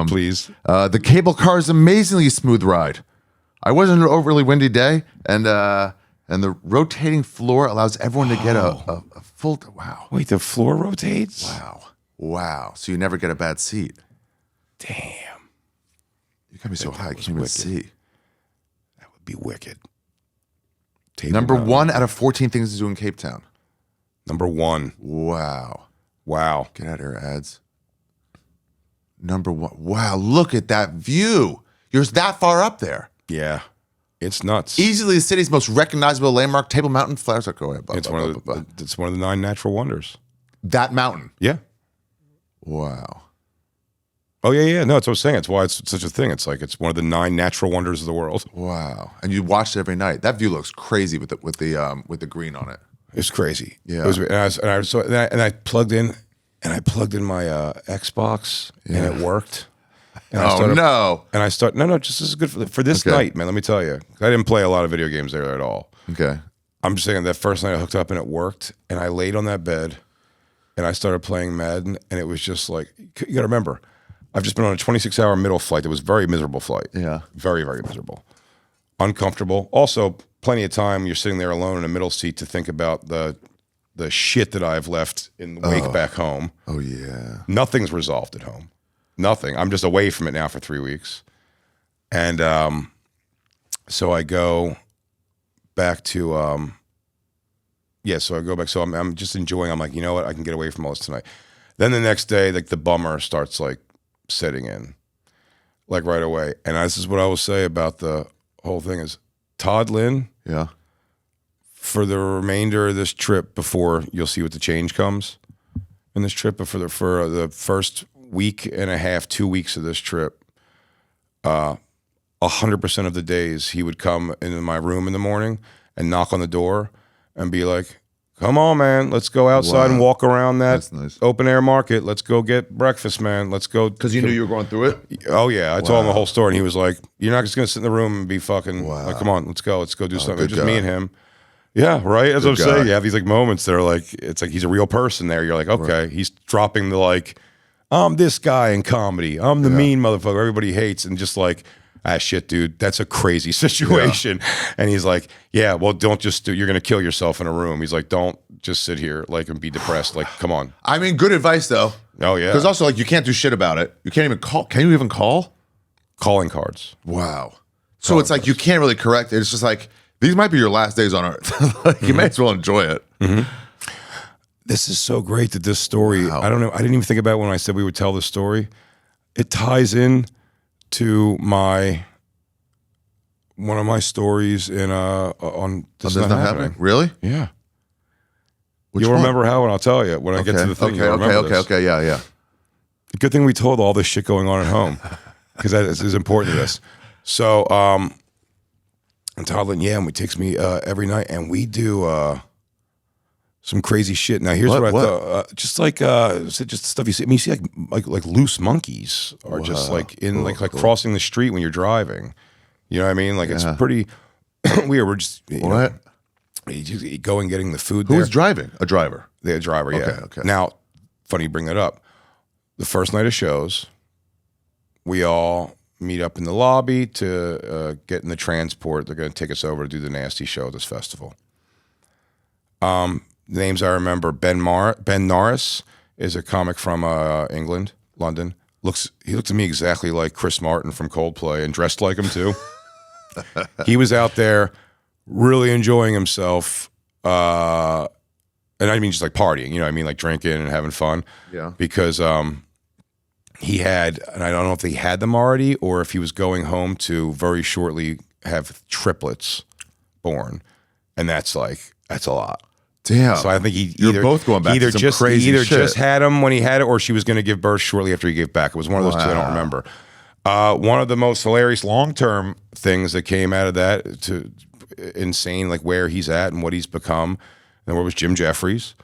Please. The cable car is amazingly smooth ride. I wasn't an overly windy day, and the rotating floor allows everyone to get a full. Wow. Wait, the floor rotates? Wow. So you never get a bad seat. Damn. You gotta be so high, I can't even see. That would be wicked. Table Number Mountain. 1 out of 14 things to do in Cape Town. Number 1. Wow. Wow. Get out of here, ads. Number 1. Wow, look at that view. You're that far up there. Yeah. It's nuts. Easily the city's most recognizable landmark, Table Mountain. Flowers that go away. It's one of the 9 natural wonders. That mountain. Yeah. Wow. Oh yeah. No, that's what I was saying. It's why it's such a thing. It's like it's one of the 9 natural wonders of the world. Wow. And you watch it every night. That view looks crazy with the green on it. It's crazy. Yeah. It was, and I plugged in my Xbox and it worked. And No. And I start no, just this is good for this Okay. night, man. Let me tell you, I didn't play a lot of video games there at all. Okay. I'm just saying that first night I hooked up and it worked, and I laid on that bed, and I started playing Madden, and it was just like you got to remember, I've just been on a 26-hour middle flight. It was a very miserable flight. Yeah. Very, very miserable, uncomfortable. Also, plenty of time you're sitting there alone in a middle seat to think about the shit that I've left in the wake back home. Oh yeah. Nothing's resolved at home. Nothing. I'm just away from it now for 3 weeks. And so I go back to, so I go back. So I'm just enjoying. I'm like, you know what? I can get away from all this tonight. Then the next day, like the bummer starts like setting in, like right away. And this is what I will say about the whole thing is Todd Lynn, Yeah. for the remainder of this trip before you'll see what the change comes in this trip, but for the first week and a half, 2 weeks of this trip, 100% of the days he would come into my room in the morning and knock on the door and be like, come on, man, let's go outside and walk around that nice. open air market. Let's go get breakfast, man. Let's go. Because you knew you were going through it? Oh, yeah. I told him the whole story, and he was like, you're not just going to sit in the room and be fucking, like, come on, let's go do something. Just me and him. Yeah, right? That's what I'm saying. You have these, like, moments that are like, it's like he's a real person there. You're like, okay, he's dropping the, like, I'm this guy in comedy. I'm the mean motherfucker everybody hates, and just like, shit, dude, that's a crazy situation. And he's like, yeah, well, don't just you're going to kill yourself in a room. He's like, don't just sit here like and be depressed. Like, come on. I mean, good advice though. Oh yeah. Because also like you can't do shit about it. You can't even call. Can you even call? Calling cards. Wow. So it's like you can't really correct it. It's just like these might be your last days on earth. Like, you may as well enjoy it. This is so great that this story, I don't know, I didn't even think about it when I said we would tell this story. It ties in to one of my stories in on This Is Not Happening. Really? Yeah. Which You'll one? remember how, and I'll tell you when I get to the thing. Okay, yeah. Good thing we told all this shit going on at home, because that is important to this. So, and Todd Lynn, takes me every night, and we do some crazy shit. Now, here's what I thought. Just like just stuff you see. I mean, you see like loose monkeys are just like in like crossing the street when you're driving. You know what I mean? Like it's pretty weird. We're just you just going getting the food. Who was driving? A driver. The driver. Yeah. Okay. Now, funny you bring that up. The first night of shows, we all meet up in the lobby to get in the transport. They're going to take us over to do the nasty show at this festival. Names I remember: Ben Norris is a comic from England, London. He looked to me exactly like Chris Martin from Coldplay and dressed like him too. He was out there really enjoying himself, and I mean just like partying, you know what I mean, like drinking and having fun. Yeah. Because he had, and I don't know if he had them already or if he was going home to very shortly have triplets born, and that's a lot. Damn. So I think you're both going back to some crazy shit. Just had him when he had it, or she was going to give birth shortly after he gave back. It was one of those two. I don't remember. One of the most hilarious long-term things that came out of that, to insane, like where he's at and what he's become. And where was Jim Jefferies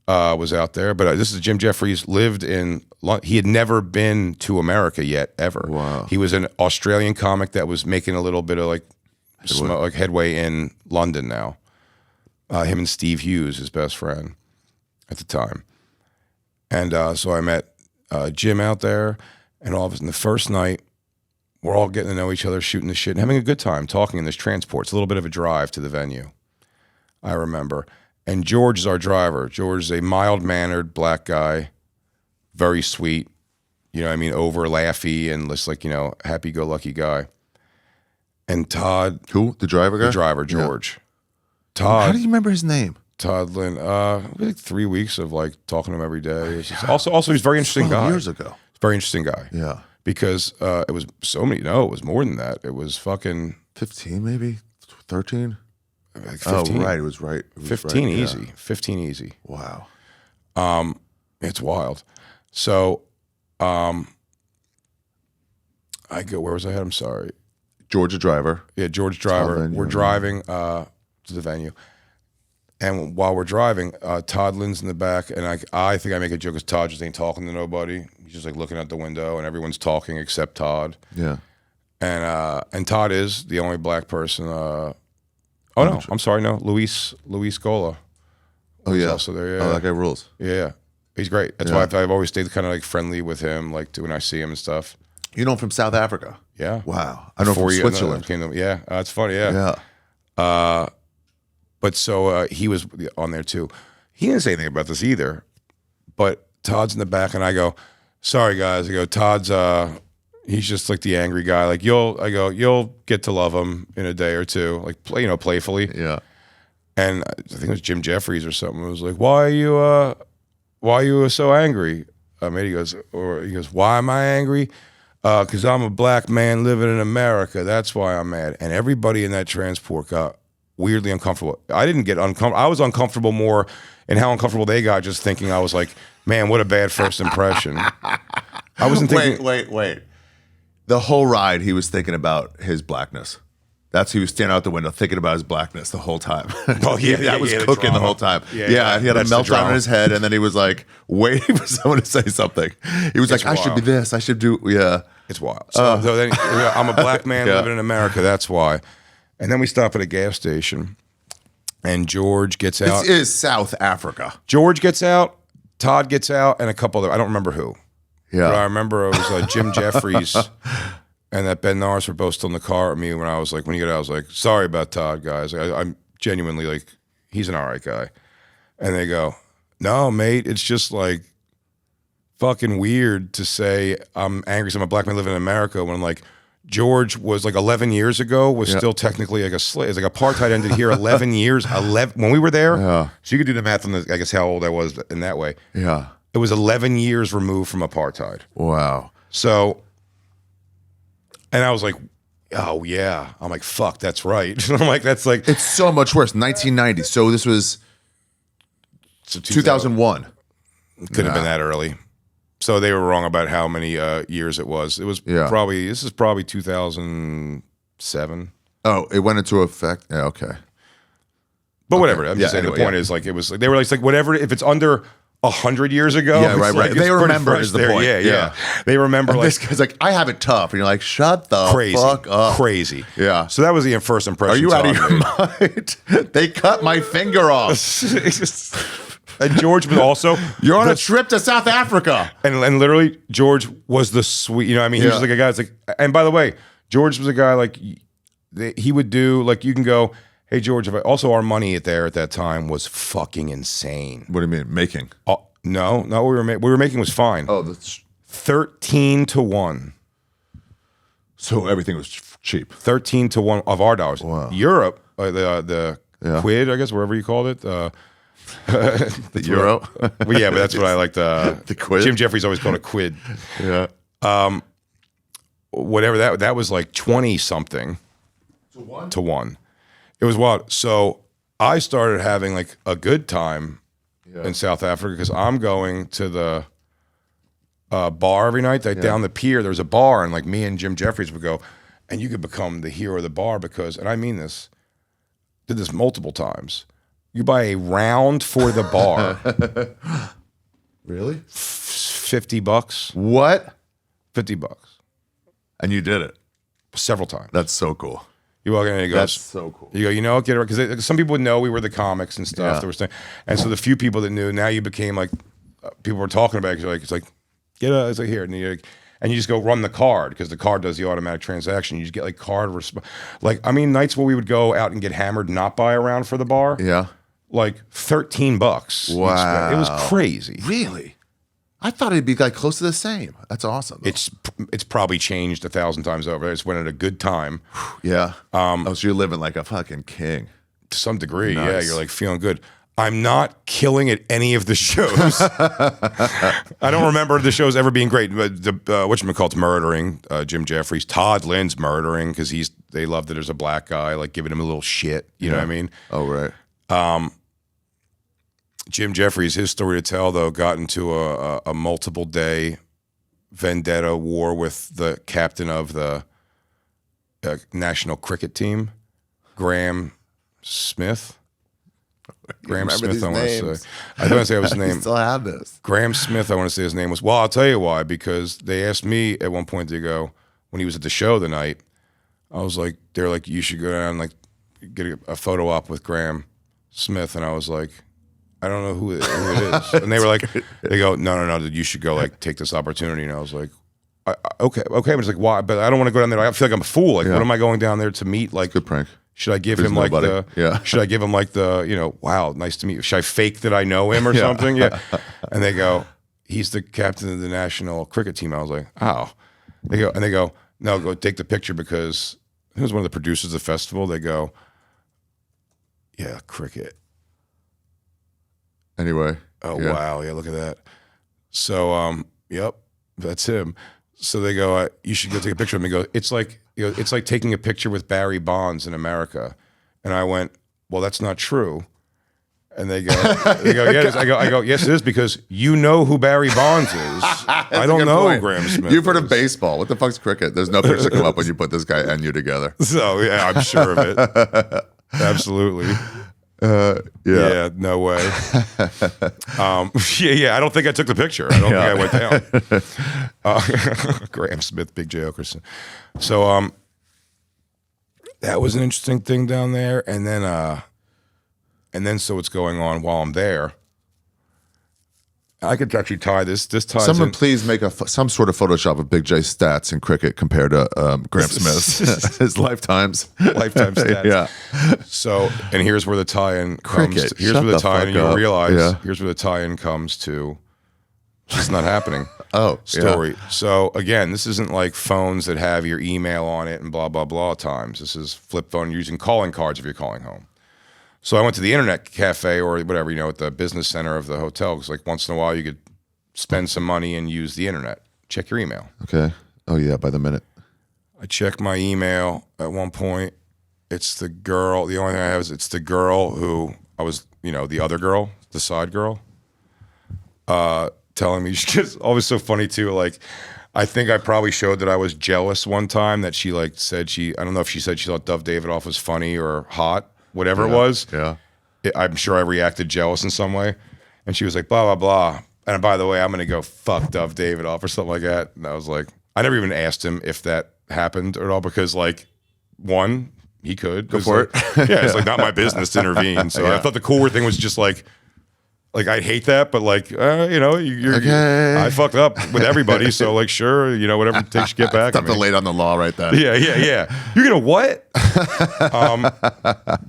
was out there, but this is Jim Jefferies lived in. He had never been to America yet, ever. Wow. He was an Australian comic that was making a little bit of like headway in London now. Him and Steve Hughes, his best friend at the time. And so I met Jim out there, and all of a sudden, the first night, we're all getting to know each other, shooting the shit, and having a good time, talking in this transport. It's a little bit of a drive to the venue, I remember. And George is our driver. George is a mild-mannered black guy, very sweet, you know what I mean, over laughy and just like, you know, happy-go-lucky guy. And Todd. Who? The driver guy? The driver, George. Yeah. Todd. How do you remember his name? Todd Lynn. Like 3 weeks of like talking to him every day. Also, he's a very interesting guy. Years ago. Very interesting guy. Yeah. Because it was so many. No, it was more than that. It was fucking 15, maybe 13. Like 15. Oh, right. It was right. 15 right, easy. Yeah. 15 easy. Wow. It's wild. So, I go. Where was I at? I'm sorry. Georgia driver. Yeah, George driver. We're driving to the venue, and while we're driving, Todd Lynn's in the back, and I think I make a joke because Todd just ain't talking to nobody. He's just like looking out the window, and everyone's talking except Todd. Yeah. And Todd is the only black person. Oh no, I'm sorry, no, Luis Gola. Oh yeah, also there. Yeah, oh, that guy rules. Yeah, he's great. That's why I've always stayed kind of like friendly with him, like when I see him and stuff. You know him from South Africa. Yeah. Wow. I know from Switzerland. Yeah, that's funny. Yeah. Yeah. But so he was on there too. He didn't say anything about this either. But Todd's in the back, and I go, "Sorry guys." I go, "Todd's he's just like the angry guy. Like you'll get to love him in a day or two, like playfully." Yeah. And I think it was Jim Jefferies or something. It was like, "Why are you so angry?" He goes, "Why am I angry? Because I'm a black man living in America. That's why I'm mad." And everybody in that transport got weirdly uncomfortable. I didn't get uncomfortable. I was uncomfortable more in how uncomfortable they got, just thinking I was like, man, what a bad first impression. I wasn't thinking. Wait. The whole ride, he was thinking about his blackness. That's who was standing out the window thinking about his blackness the whole time. Oh, yeah, that was the cooking the drama. whole time. Yeah, He had a that's the meltdown in drama. his head, and then he was like waiting for someone to say something. He was It's like, I should be wild. this, I should do, yeah. It's wild. So then I'm a black man Yeah. living in America. That's why. And then we stop at a gas station, and George gets out. This is South Africa. George gets out, Todd gets out, and a couple of, I don't remember who. But I Yeah. remember it was Jim Jefferies and that Ben Norris were both still in the car with me when I was like, when you get out, I was like, sorry about Todd, guys. I'm genuinely like, he's an all right guy. And they go, no, mate, it's just like fucking weird to say I'm angry because I'm a black man living in America when I'm like, George was like 11 years ago was still technically like a slave. It's like apartheid ended here 11 years. 11 when we were there. Yeah. So you could do the math on the, I guess how old I was in that way. Yeah. It was 11 years removed from apartheid. Wow. So, and I was like, oh yeah. I'm like, fuck, that's right. I'm like, that's like It's so much worse. 1990. So this was 2001. Could have been that early. So they were wrong about how many years it was. It was Yeah. this is probably 2007. Oh, it went into effect. Yeah, okay. But whatever. I'm just Yeah, saying anyway, the point yeah. is like it was like they were like whatever if it's under 100 years ago. Yeah, it's right, like, right. it's They pretty remember fresh is the there. point. Yeah, Yeah. yeah. They remember And like this guy's like, I have it tough. And you're like, shut the crazy. fuck up. Crazy. Yeah. So that was the first impression. Are you out of Todd your made. mind? They cut my finger off. And George was also You're on a trip to South Africa. and literally George was the sweet, you know what I mean? He was Yeah. like a guy that's like, and by the way, George was a guy like, he would do, like you can go, hey George, also our money at that time was fucking insane. What do you mean? Making? No, not what we were making. What we were making was fine. Oh, that's 13-1. so everything was cheap. 13-1 of our dollars. Wow. Europe, the Yeah. quid, I guess, wherever you called it. The euro. Well, yeah, but that's what I like. The quid? Jim Jefferies always called it quid. Yeah. Whatever that was like 20 something to one. It was wild. So I started having like a good time in South Africa because I'm going to the bar every night. Like down the pier, there's a bar, and like me and Jim Jefferies would go, and you could become the hero of the bar because, and I mean this, did this multiple times. You buy a round for the bar, Really? $50, What? $50, And you did it. several times. That's so cool. You walk in and he goes, That's so cool. you go, you know what, get it, because some people would know we were the comics and stuff. Yeah. That were saying, and so the few people that knew, now you became like, people were talking about it. It's like, get a, it's like here, and you just go run the card because the card does the automatic transaction. You just get like card, like I mean, nights where we would go out and get hammered, and not buy a round for the bar, Yeah. like $13. Wow. It was crazy. Really? I thought it'd be like close to the same. That's awesome. It's probably changed 1,000 times over. I just went at a good time. Yeah. Oh, so you're living like a fucking king. To some degree, yeah, Nice. you're like feeling good. I'm not killing at any of the shows. I don't remember the shows ever being great. But the whatchamacallit's murdering, Jim Jefferies, Todd Lynn's murdering because they love that there's a black guy, like giving him a little shit. You know what I mean? Oh, right. Jim Jefferies, his story to tell though, got into a multiple day vendetta war with the captain of the national cricket team, Graham Smith. Graham remember Smith, these I want to names. say. I don't want to say his You name. still have this. Graham Smith, I want to say his name was. Well, I'll tell you why. Because they asked me at one point to go when he was at the show the night. I was like, they're like, you should go down and like get a photo op with Graham Smith, and I was like, I don't know who it is. And they were like, they go, no, dude, you should go like take this opportunity. And I was like, okay. I'm just like, why? But I don't want to go down there. I feel like I'm a fool. Like, what am I going down there to meet? Like, Good prank. should I give There's him like nobody. Yeah. should I give him like the, you know, wow, nice to meet you. Should I fake that I know him or something? Yeah. And they go, he's the captain of the national cricket team. I was like, oh. They go, no, go take the picture because he was one of the producers of the festival. They go, yeah, cricket. Anyway. Oh yeah. wow, yeah, look at that. So yep, that's him. So they go, you should go take a picture of him. He goes, it's like, you know, it's like taking a picture with Barry Bonds in America. And I went, well, that's not true. And they go, yes. I go, yes, it is, because you know who Barry Bonds is. I don't know who Graham Smith You've heard is. of baseball. What the fuck's cricket? There's no picture come up when you put this guy and you together. So, yeah, I'm sure of it. Absolutely. Yeah, no way. Yeah, I don't think I took the picture. I don't think I went down. Graham Smith, Big Jay Oakerson. So, that was an interesting thing down there. And then so what's going on while I'm there. I could actually tie this. This ties Someone in. please make some sort of Photoshop of Big J's stats in cricket compared to Graham Smith's his lifetimes. Lifetime stats. Yeah. So, and here's where the tie-in comes. Cricket. Here's Shut where the the tie-in, fuck you up. realize, Yeah. here's where the tie-in comes to. It's not happening. Story. Yeah. So again, this isn't like phones that have your email on it and blah, blah, blah times. This is flip phone using calling cards if you're calling home. So I went to the internet cafe or whatever, at the business center of the hotel, because like once in a while you could spend some money and use the internet. Check your email. Okay. Oh yeah, by the minute. I check my email at one point. It's the girl. The only thing I have is it's the girl who I was, the other girl, the side girl, telling me, she's always so funny too. Like, I think I probably showed that I was jealous one time that she said I don't know if she said she thought Dove Davidoff was funny or hot. Whatever it was, I'm sure I reacted jealous in some way. And she was like, blah, blah, blah. And by the way, I'm going to go fuck Dove Davidoff or something like that. And I was like, I never even asked him if that happened at all because, one, he could. Go for it. Yeah, it's not my business to intervene. So I thought the cooler thing was just I hate that, but you're Okay. I fucked up with everybody. So sure, whatever it takes to get back. Tough to lay down the law right there. Yeah. You're gonna what?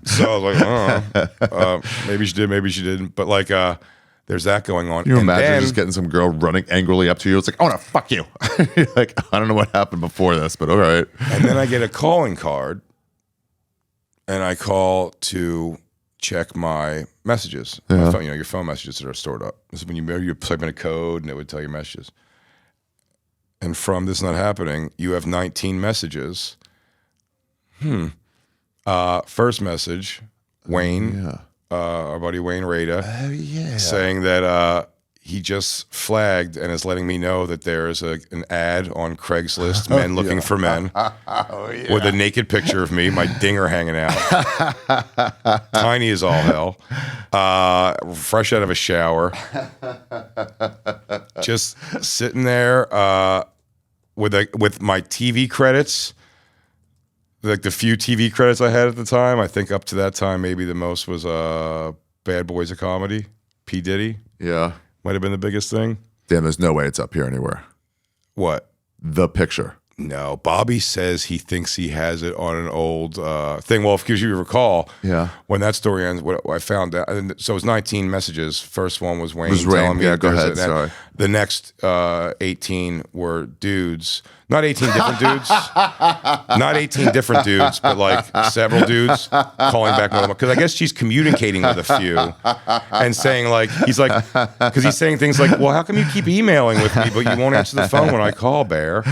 So I was like, oh, maybe she did, maybe she didn't. But there's that going on. Can you imagine then, just getting some girl running angrily up to you? It's like, I want to fuck you. You're like, I don't know what happened before this, but all right. And then I get a calling card, and I call to check my messages. Yeah. My phone, your phone messages that are stored up. This is when you type in a code, and it would tell your messages. And from this not happening, you have 19 messages. First message, Wayne, our buddy Wayne Rada, saying that he just flagged and is letting me know that there is an ad on Craigslist, men looking for men, with a naked picture of me, my dinger hanging out, tiny as all hell, fresh out of a shower, just sitting there with my TV credits. The few TV credits I had at the time, I think up to that time, maybe the most was Bad Boys of Comedy, P. Diddy. Yeah. Might have been the biggest thing. Damn, there's no way it's up here anywhere. What? The picture. No, Bobby says he thinks he has it on an old thing. Well, if you recall, when that story ends, what I found out, so it was 19 messages. First one was Wayne telling me. Yeah, go there's ahead. Sorry. The next 18 were dudes. Not 18 different dudes. Not 18 different dudes, but several dudes calling back. Because I guess she's communicating with a few and saying because he's saying things like, well, how come you keep emailing with me, but you won't answer the phone when I call, Bear?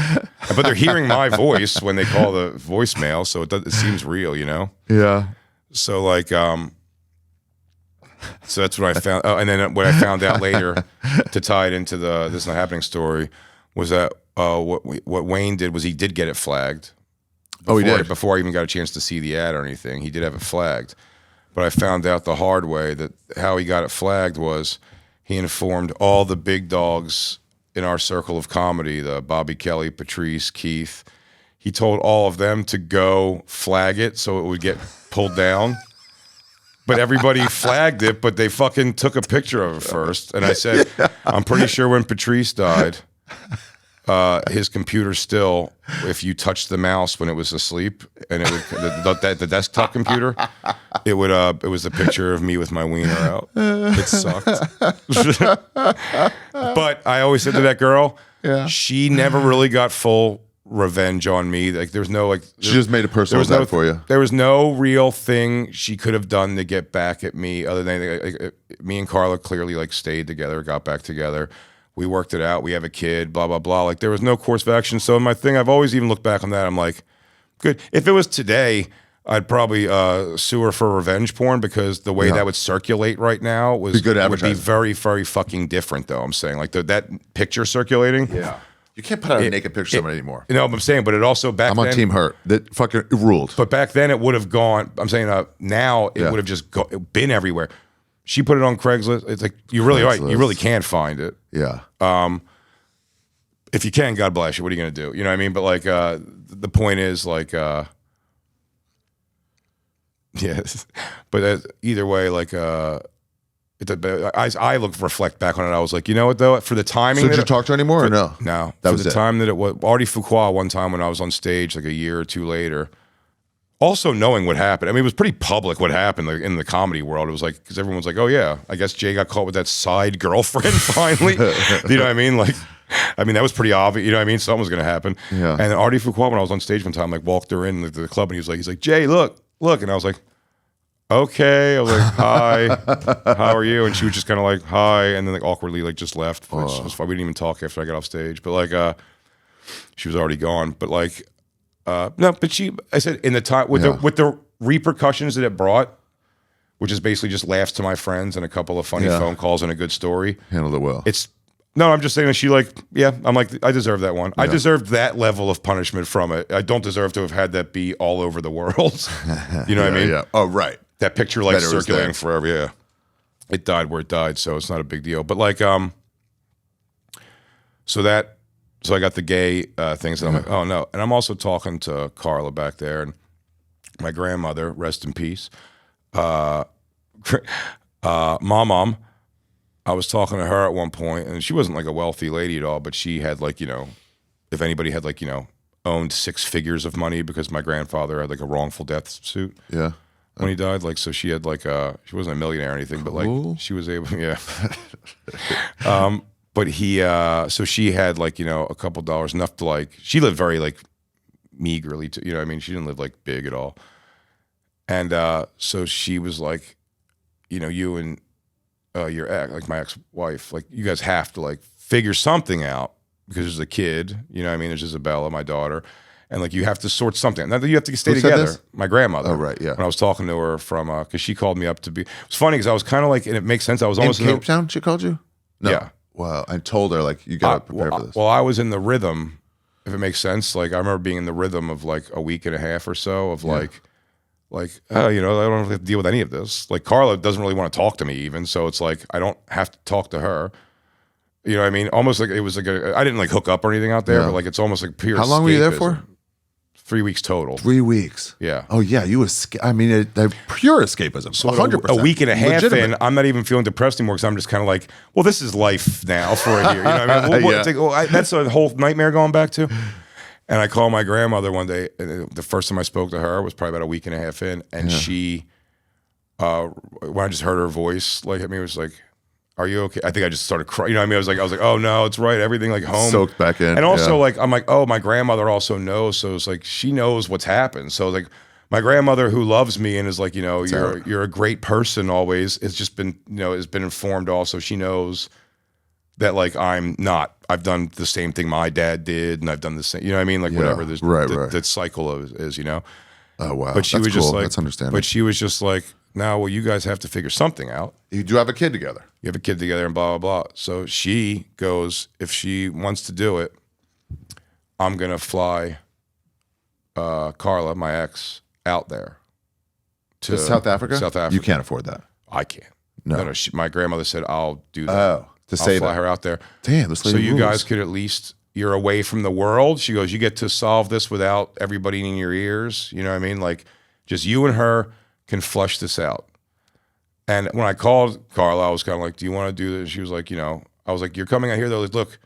But they're hearing my voice when they call the voicemail, so it seems real, Yeah. So so that's what I found. Oh, and then what I found out later to tie it into the This Not Happening story was that what Wayne did was he did get it flagged. He did? Before I even got a chance to see the ad or anything. He did have it flagged. But I found out the hard way that how he got it flagged was he informed all the big dogs in our circle of comedy, the Bobby Kelly, Patrice, Keith. He told all of them to go flag it so it would get pulled down. But everybody flagged it, but they fucking took a picture of it first. And I said, I'm pretty sure when Patrice died, his computer still, if you touched the mouse when it was asleep, and it would the desktop computer, it was a picture of me with my wiener out. It sucked. But I always said to that girl, she never really got full revenge on me. There's no She just made a personal attack for you. There was no real thing she could have done to get back at me other than me and Carla clearly stayed together, got back together. We worked it out. We have a kid, blah, blah, blah. There was no course of action. So my thing, I've always even looked back on that. I'm like, good. If it was today, I'd probably sue her for revenge porn because the way that would circulate right now would be very, very fucking different, though. I'm saying, like, that picture circulating. Yeah. You can't put out a naked picture of somebody anymore. You know what I'm saying? But it also back then. I'm on Team Hurt. That fucking ruled. But back then it would have gone. I'm saying now it would have just been everywhere. She put it on Craigslist. It's like you really can't find it. Yeah. If you can, God bless you. What are you gonna do? You know what I mean? But like the point is like yes. But either way, like I reflect back on it. I was like, you know what though? For the timing, so did you talk to her anymore or no? No, that was the time that it was. Artie Fuqua one time when I was on stage, like a year or two later. Also knowing what happened. I mean, it was pretty public what happened like, in the comedy world. It was like because everyone was like, oh yeah, I guess Jay got caught with that side girlfriend finally. You know what I mean? Like, I mean that was pretty obvious. You know what I mean? Something was gonna happen. Yeah. And Artie Fuqua, when I was on stage one time, like walked her in the club and he's like, Jay, look, and I was like. Okay, I was like, hi, how are you? And she was just kind of like, hi, and then like awkwardly like just left. Which was fine. We didn't even talk after I got off stage, but like, she was already gone. But like, no, but I said in the time with the repercussions that it brought, which is basically just laughs to my friends and a couple of funny phone calls and a good story. Handled it well. No, I'm just saying that she like, yeah, I'm like, I deserve that one. Yeah. I deserved that level of punishment from it. I don't deserve to have had that be all over the world. You know what I mean? Yeah. Oh, right. That picture like circulating forever, yeah. It died where it died, so it's not a big deal. But like, so I got the gay things, and I'm like, oh no. And I'm also talking to Carla back there, and my grandmother, rest in peace, mom. I was talking to her at one point, and she wasn't like a wealthy lady at all, but she had like, you know, if anybody had like, you know, owned 6 figures of money because my grandfather had like a wrongful death suit. Yeah. When he died, like, so she had like she wasn't a millionaire or anything, but like she was able, yeah. But so she had like, you know, a couple dollars, enough to like, she lived very like meagerly, you know what I mean? She didn't live like big at all. And so she was like, you know, you and your ex, like my ex-wife, like you guys have to like figure something out because there's a kid, you know what I mean? There's Isabella, my daughter. And like you have to sort something. Now that you have to stay together. My grandmother. Oh right, yeah. When I was talking to her from, because she called me up to be. It's funny because I was kind of like, and it makes sense. I was almost in Cape Town. She called you. No. Yeah. Wow. I told her like you got to prepare for this. Well, I was in the rhythm, if it makes sense. Like I remember being in the rhythm of like a week and a half or so of like, you know, I don't have to deal with any of this. Like Carla doesn't really want to talk to me even, so it's like I don't have to talk to her. You know what I mean? Almost like it was like I didn't like hook up or anything out there, but like it's almost like pure. How long were you there for? 3 weeks total. 3 weeks. Yeah. Oh yeah, you I mean, pure escapism. So 100%. A week and a half in, I'm not even feeling depressed anymore because I'm just kind of like, well, this is life now for a year. You know what I mean? It's like, that's a whole nightmare going back to. And I called my grandmother one day, and the first time I spoke to her was probably about a week and a half in, and she, when I just heard her voice, like hit me, it was like, "Are you okay?" I think I just started crying. You know what I mean? I was like, "Oh no, it's right. Everything like home soaked back in." And also like I'm like, "Oh, my grandmother also knows." So it's like she knows what's happened. So like my grandmother who loves me and is like, you know, you're a great person always. It's just been, you know, has been informed also. She knows that like I'm not. I've done the same thing my dad did, and I've done the same. You know what I mean? Like whatever. There's that cycle is, you know. Oh wow. But she was just like, that's understandable. But she was just like, "Now, well, you guys have to figure something out. You do have a kid together. You have a kid together, and blah blah blah." So she goes, if she wants to do it, I'm gonna fly Carla, my ex, out there to South Africa. South Africa. You can't afford that. I can't. No. My grandmother said, "I'll do that." Oh, I'll fly her out there. Damn, this lady so you rules. guys could at least, you're away from the world. She goes, you get to solve this without everybody in your ears. You know what I mean? Like just you and her can flush this out. And when I called Carla, I was kind of like, do you want to do this? She was like, you know, I was like, you're coming out here though. Like, look,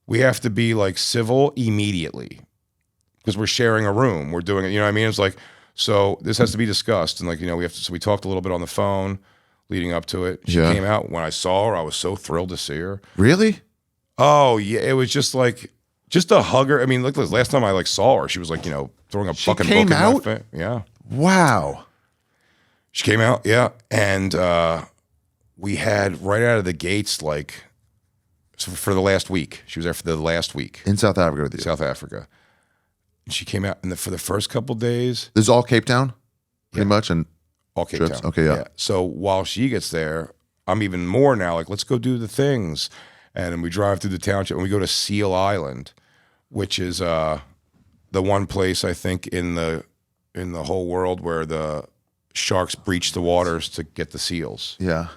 we have to be like civil immediately because we're sharing a room. We're doing it. You know what I mean? It's like, so this has to be discussed. And like, you know, so we talked a little bit on the phone leading up to it. She came out. When I saw her, I was so thrilled to see her. Really? Oh yeah. It was just like, just a hugger. I mean, look, last time I like saw her, she was like, you know, throwing a fucking book in my face. Yeah. Wow. She came out, yeah, and we had right out of the gates, like, so for the last week. She was there for the last week. In South Africa with you? South Africa. And she came out, and for the first couple days. This is all Cape Town? pretty much, and all Cape trips. Town. Okay, yeah. So while she gets there, I'm even more now like, let's go do the things. And then we drive through the township and we go to Seal Island, which is the one place I think in the whole world where the sharks breach the waters to get the seals. Yeah.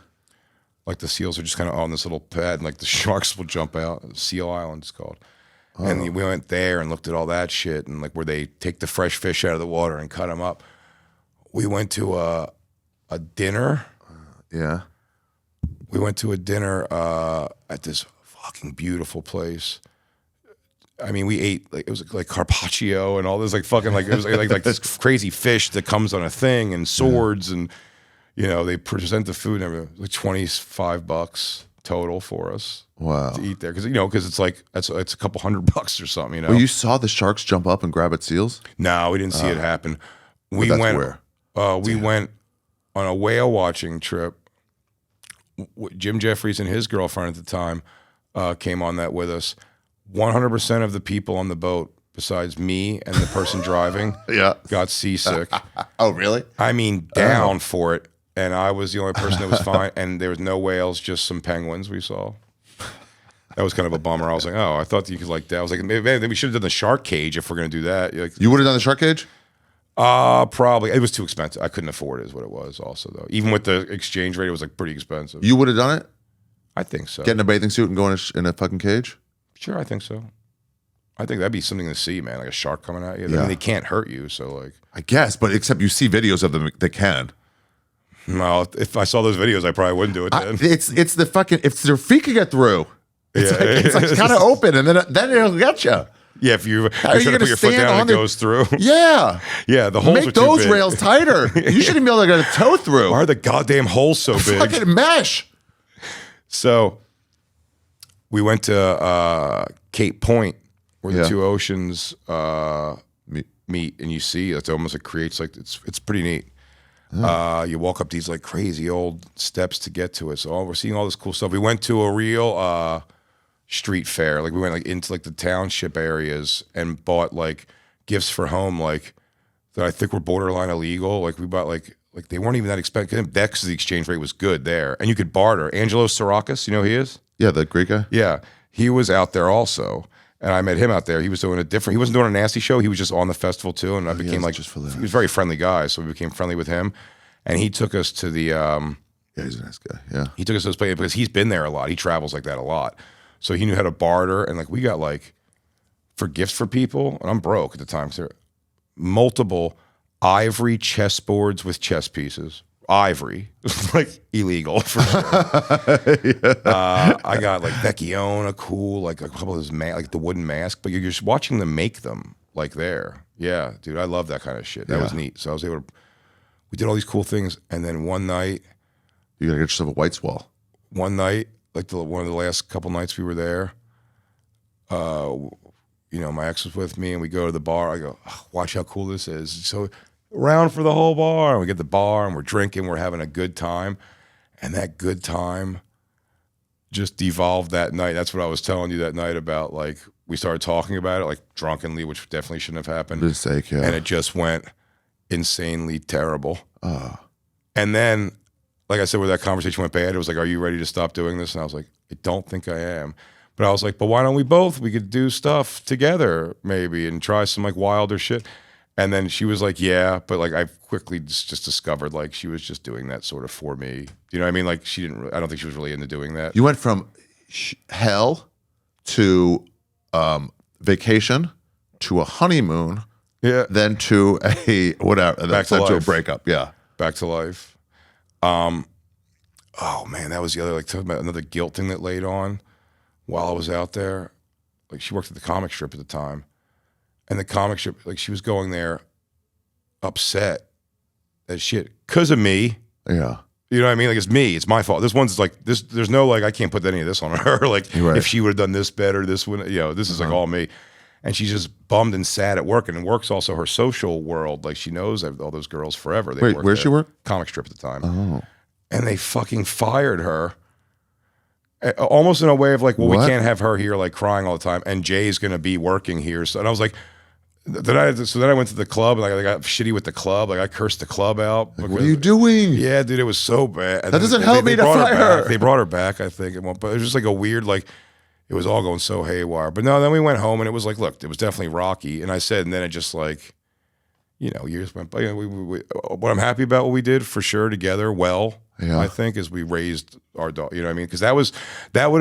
Like the seals are just kind of on this little pad and like the sharks will jump out. Seal Island is called. Oh. And we went there and looked at all that shit and like where they take the fresh fish out of the water and cut them up. We went to a dinner. Yeah. We went to a dinner at this fucking beautiful place. I mean, we ate like it was like carpaccio and all this like fucking like it was like this crazy fish that comes on a thing and swords and you know they present the food and everything. Like $25 total for us. Wow. To eat there because it's like it's a couple $100 or something. You know. Well, you saw the sharks jump up and grab at seals? No, we didn't see it happen. We that's went. Where? We went on a whale watching trip. Jim Jefferies and his girlfriend at the time came on that with us. 100% of the people on the boat, besides me and the person driving, got seasick. Oh, really? I mean, down for it. And I was the only person that was fine. And there was no whales, just some penguins we saw. That was kind of a bummer. I was like, oh, I thought you could like that. I was like, maybe we should have done the shark cage if we're going to do that. Like, you would have done the shark cage? Probably. It was too expensive. I couldn't afford it is what it was also, though. Even with the exchange rate, it was like pretty expensive. You would have done it? I think so. Get in a bathing suit and go in a fucking cage? Sure, I think so. I think that'd be something to see, man. Like a shark coming at you. Yeah. I mean, they can't hurt you, so like. I guess, but except you see videos of them, they can. Well, if I saw those videos, I probably wouldn't do it then. It's the fucking, if their feet could get through. It's like kind of open and then it'll get you. Yeah, if you're How are you trying to put your foot down and it goes through. Yeah. Yeah, the holes are too big. Make those rails tighter. You shouldn't be able to get a toe through. Why are the goddamn holes so big? Fucking mesh. So we went to Cape Point where the two oceans meet and you see it almost, it creates like, it's pretty neat. You walk up these like crazy old steps to get to it. So we're seeing all this cool stuff. We went to a real street fair. Like we went like into like the township areas and bought like gifts for home like that I think were borderline illegal. Like we bought like they weren't even that expensive. That's because the exchange rate was good there. And you could barter. Angelo Sarakis, you know who he is? Yeah, the Greek guy? Yeah. He was out there also. And I met him out there. He was doing he wasn't doing a nasty show. He was just on the festival too. And I became like, he was a very friendly guy. So we became friendly with him. And he took us to the, yeah, he's a nice guy. Yeah. He took us to this place because he's been there a lot. He travels like that a lot. So he knew how to barter. And like, we got like, for gifts for people, and I'm broke at the time. So multiple ivory chessboards with chess pieces. Ivory. Like illegal for sure. I got like Vecchione, cool, like a couple of those like the wooden mask, but you're just watching them make them like there. Yeah, dude, I love that kind of shit. That was neat. So I was able to, we did all these cool things. And then one night, you gotta get yourself a white wall. One night, like one of the last couple nights we were there, you know, my ex was with me and we go to the bar. I go, oh, watch how cool this is. So around for the whole bar, and we get the bar and we're drinking, we're having a good time. And that good time just devolved that night. That's what I was telling you that night about, like, we started talking about it, like drunkenly, which definitely shouldn't have happened. For his sake, yeah. And it just went insanely terrible. And then, like I said, where that conversation went bad, it was like, are you ready to stop doing this? And I was like, I don't think I am. But I was like, but why don't we both? We could do stuff together maybe and try some like wilder shit. And then she was like, yeah, but like I quickly just discovered like she was just doing that sort of for me. You know what I mean? Like she didn't, I don't think she was really into doing that. You went from hell to vacation to a honeymoon, then to a whatever, back to life. To a breakup, yeah. Back to life. Oh man, that was the other, like talking about another guilt thing that laid on while I was out there. Like she worked at the comic strip at the time. And the comic strip, like she was going there upset as shit because of me. Yeah. You know what I mean? Like it's me, it's my fault. This one's like this. There's no like I can't put any of this on her. Like if she would have done this better, this would, you know, this is like all me. And she's just bummed and sad at work. And work's also her social world. Like she knows all those girls forever. Wait, where'd she work? Comic strip at the time. Oh. And they fucking fired her. Almost in a way of like, well, we can't have her here like crying all the time. And Jay's going to be working here. So, and I was like, then I went to the club, and like I got shitty with the club. Like I cursed the club out. Like, what are you doing? Yeah, dude, it was so bad. That doesn't help me to fire her. They brought her back, I think, but it was just like a weird, like, it was all going so haywire. But no, then we went home, and it was like, look, it was definitely rocky. And I said, and then it just like, years went by. What I'm happy about what we did for sure together, I think, is we raised our dog. You know what I mean? Because that would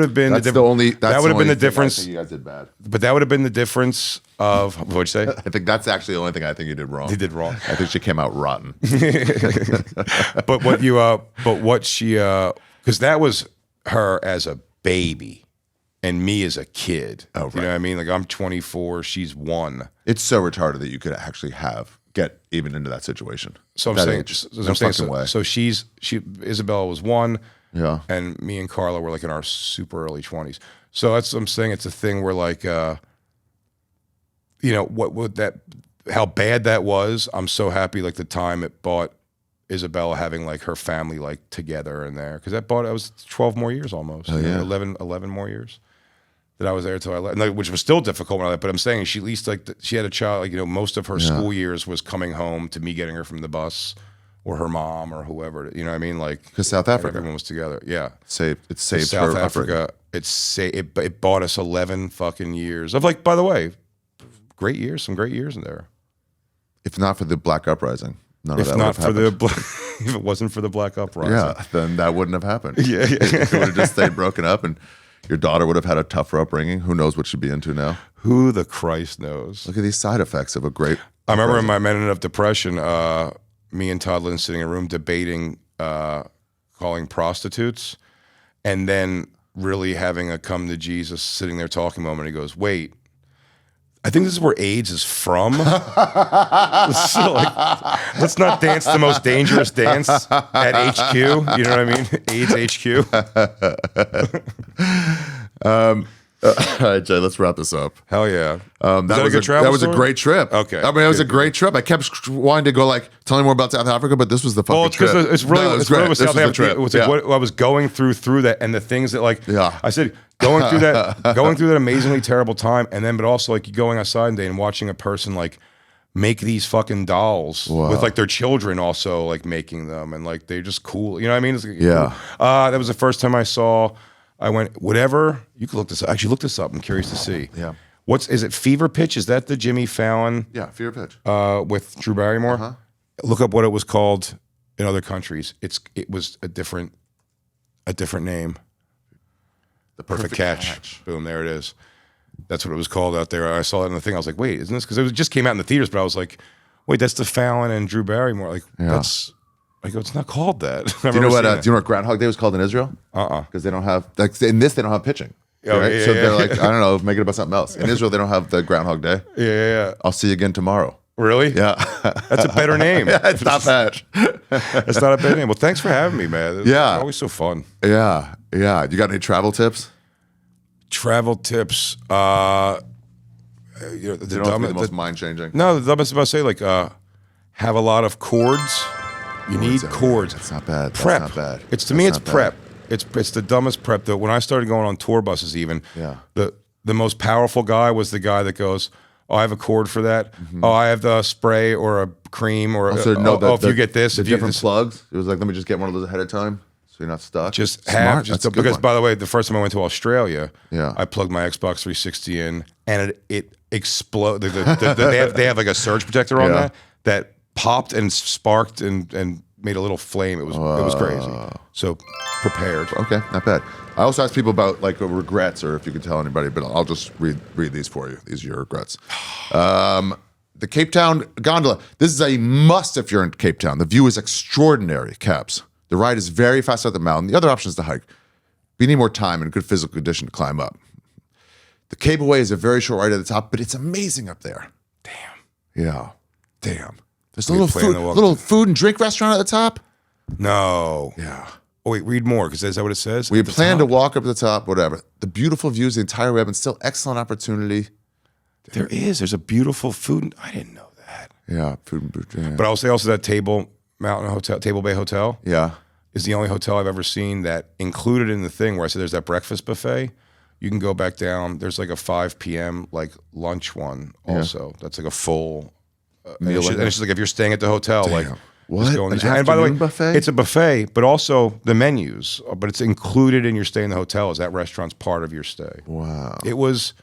have been that would have been the difference. I think you guys did bad. But that would have been the difference of what'd you say? I think that's actually the only thing I think you did wrong. He did wrong. I think she came out rotten. But because that was her as a baby and me as a kid. Oh, right. You know what I mean? Like I'm 24, she's 1. It's so retarded that you could actually get even into that situation. So I'm saying, so Isabella was 1, yeah, and me and Carla were like in our super early 20s. So that's what I'm saying. It's a thing where like, how bad that was. I'm so happy like the time it bought Isabella having like her family like together in there, because that was 12 more years almost. Oh, yeah. 11 more years. That I was there till I left, which was still difficult when I left. But I'm saying she at least she had a child. Like most of her school years was coming home to me getting her from the bus, or her mom, or whoever. You know what I mean? Like because South Africa, everyone was together. Yeah, it saved South her Africa. It bought us 11 fucking years of like. By the way, great years, some great years in there. If not for the Black Uprising, none of that would have happened. If it wasn't for the Black Uprising, then that wouldn't have happened. Yeah. It would have just stayed broken up, and your daughter would have had a tougher upbringing. Who knows what she'd be into now? Who the Christ knows? Look at these side effects of a great. I remember in my minute of depression, me and Todd Lynn sitting in a room debating calling prostitutes, and then really having a come to Jesus sitting there talking moment. He goes, "Wait, I think this is where AIDS is from." So let's not dance the most dangerous dance at HQ. You know what I mean? AIDS HQ. All right, Jay, let's wrap this up. Hell yeah. That was a great trip. Okay. I mean, it was a great trip. I kept wanting to go tell me more about South Africa, but this was the fucking trip. It's really with South Africa. It was like what I was going through that, and the things that I said, going through that amazingly terrible time, and then but also like going outside one day and watching a person like make these fucking dolls with like their children also like making them, and like they're just cool. You know what I mean? It's, cool. That was the first time I saw. I went, whatever. You could look this up. Actually, look this up. I'm curious to see. Yeah. Is it Fever Pitch? Is that the Jimmy Fallon? Yeah, Fever Pitch. With Drew Barrymore. Uh-huh. Look up what it was called in other countries. It was a different name. The Perfect Catch. Boom, there it is. That's what it was called out there. I saw it in the thing. I was like, wait, isn't this? Because just came out in the theaters, but I was like, wait, that's the Fallon and Drew Barrymore. Like, that's. I go, it's not called that. Do you know what Groundhog Day was called in Israel? Because they don't have in this they don't have pitching. Right? So they're like, I don't know, make it about something else. In Israel, they don't have the Groundhog Day. Yeah. I'll see you again tomorrow. Really? Yeah. That's a better name. It's not bad. It's not a bad name. Well, thanks for having me, man. It's always so fun. Yeah. You got any travel tips? Travel tips. The most mind changing. No, the dumbest about to say have a lot of cords. You need cords. That's not bad. Prep. That's not bad. It's prep. It's the dumbest prep though. When I started going on tour buses, even the most powerful guy was the guy that goes, "Oh, I have a cord for that. Mm-hmm. Oh, I have the spray or a cream or also, if you get this, the different plugs." It was like, let me just get one of those ahead of time, so you're not stuck. Because by the way, the first time I went to Australia, I plugged my Xbox 360 in, and it exploded. They have like a surge protector on that popped and sparked and made a little flame. It was crazy. So prepared. Okay, not bad. I also asked people about regrets, or if you could tell anybody, but I'll just read these for you. These are your regrets. The Cape Town gondola. This is a must if you're in Cape Town. The view is extraordinary, Cabs. The ride is very fast up the mountain. The other option is to hike. But you need more time and good physical condition to climb up. The cableway is a very short ride at the top, but it's amazing up there. Damn. Yeah. Damn. There's a little food and drink restaurant at the top. No. Yeah. Oh, wait, read more, because is that what it says? We plan to walk up to the top, whatever. The beautiful views, the entire web, and still excellent opportunity. There's a beautiful food. I didn't know that. Yeah, food and food. Yeah. But I'll say also that Table Bay Hotel. Yeah. Is the only hotel I've ever seen that included in the thing where I said there's that breakfast buffet. you can go back down. There's like a 5 p.m. like lunch one also. That's like a full meal. And it's just like if you're staying at the hotel, like what? just go in An these- and by the way, afternoon buffet? it's a buffet, but also the menus, but it's included in your stay in the hotel. Is that restaurant's part of your stay? Wow. It was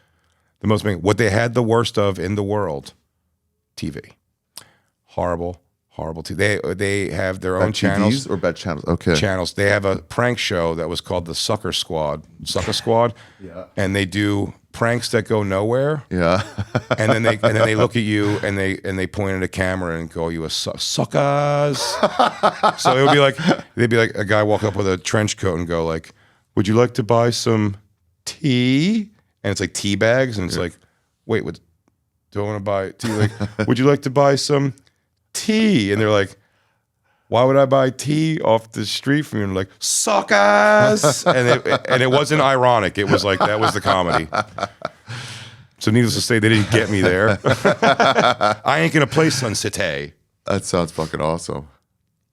the most amazing. What they had the worst of in the world, TV. Horrible TV. They have their own TVs channels. or bad channels? Okay. Channels. They have a prank show that was called the Sucker Squad. Yeah. And they do pranks that go nowhere. Yeah. And then they look at you and they point at a camera and call you a suckers. So it would be like they'd be like a guy walk up with a trench coat and go like, "Would you like to buy some tea?" And it's like tea bags, and it's like, "Wait, what? Do I want to buy tea?" Like, "Would you like to buy some tea?" And they're like, "Why would I buy tea off the street from you?" And like, "Suckers!" and it wasn't ironic. It was like that was the comedy. So needless to say, they didn't get me there. I ain't gonna play Sunset. That sounds fucking awesome.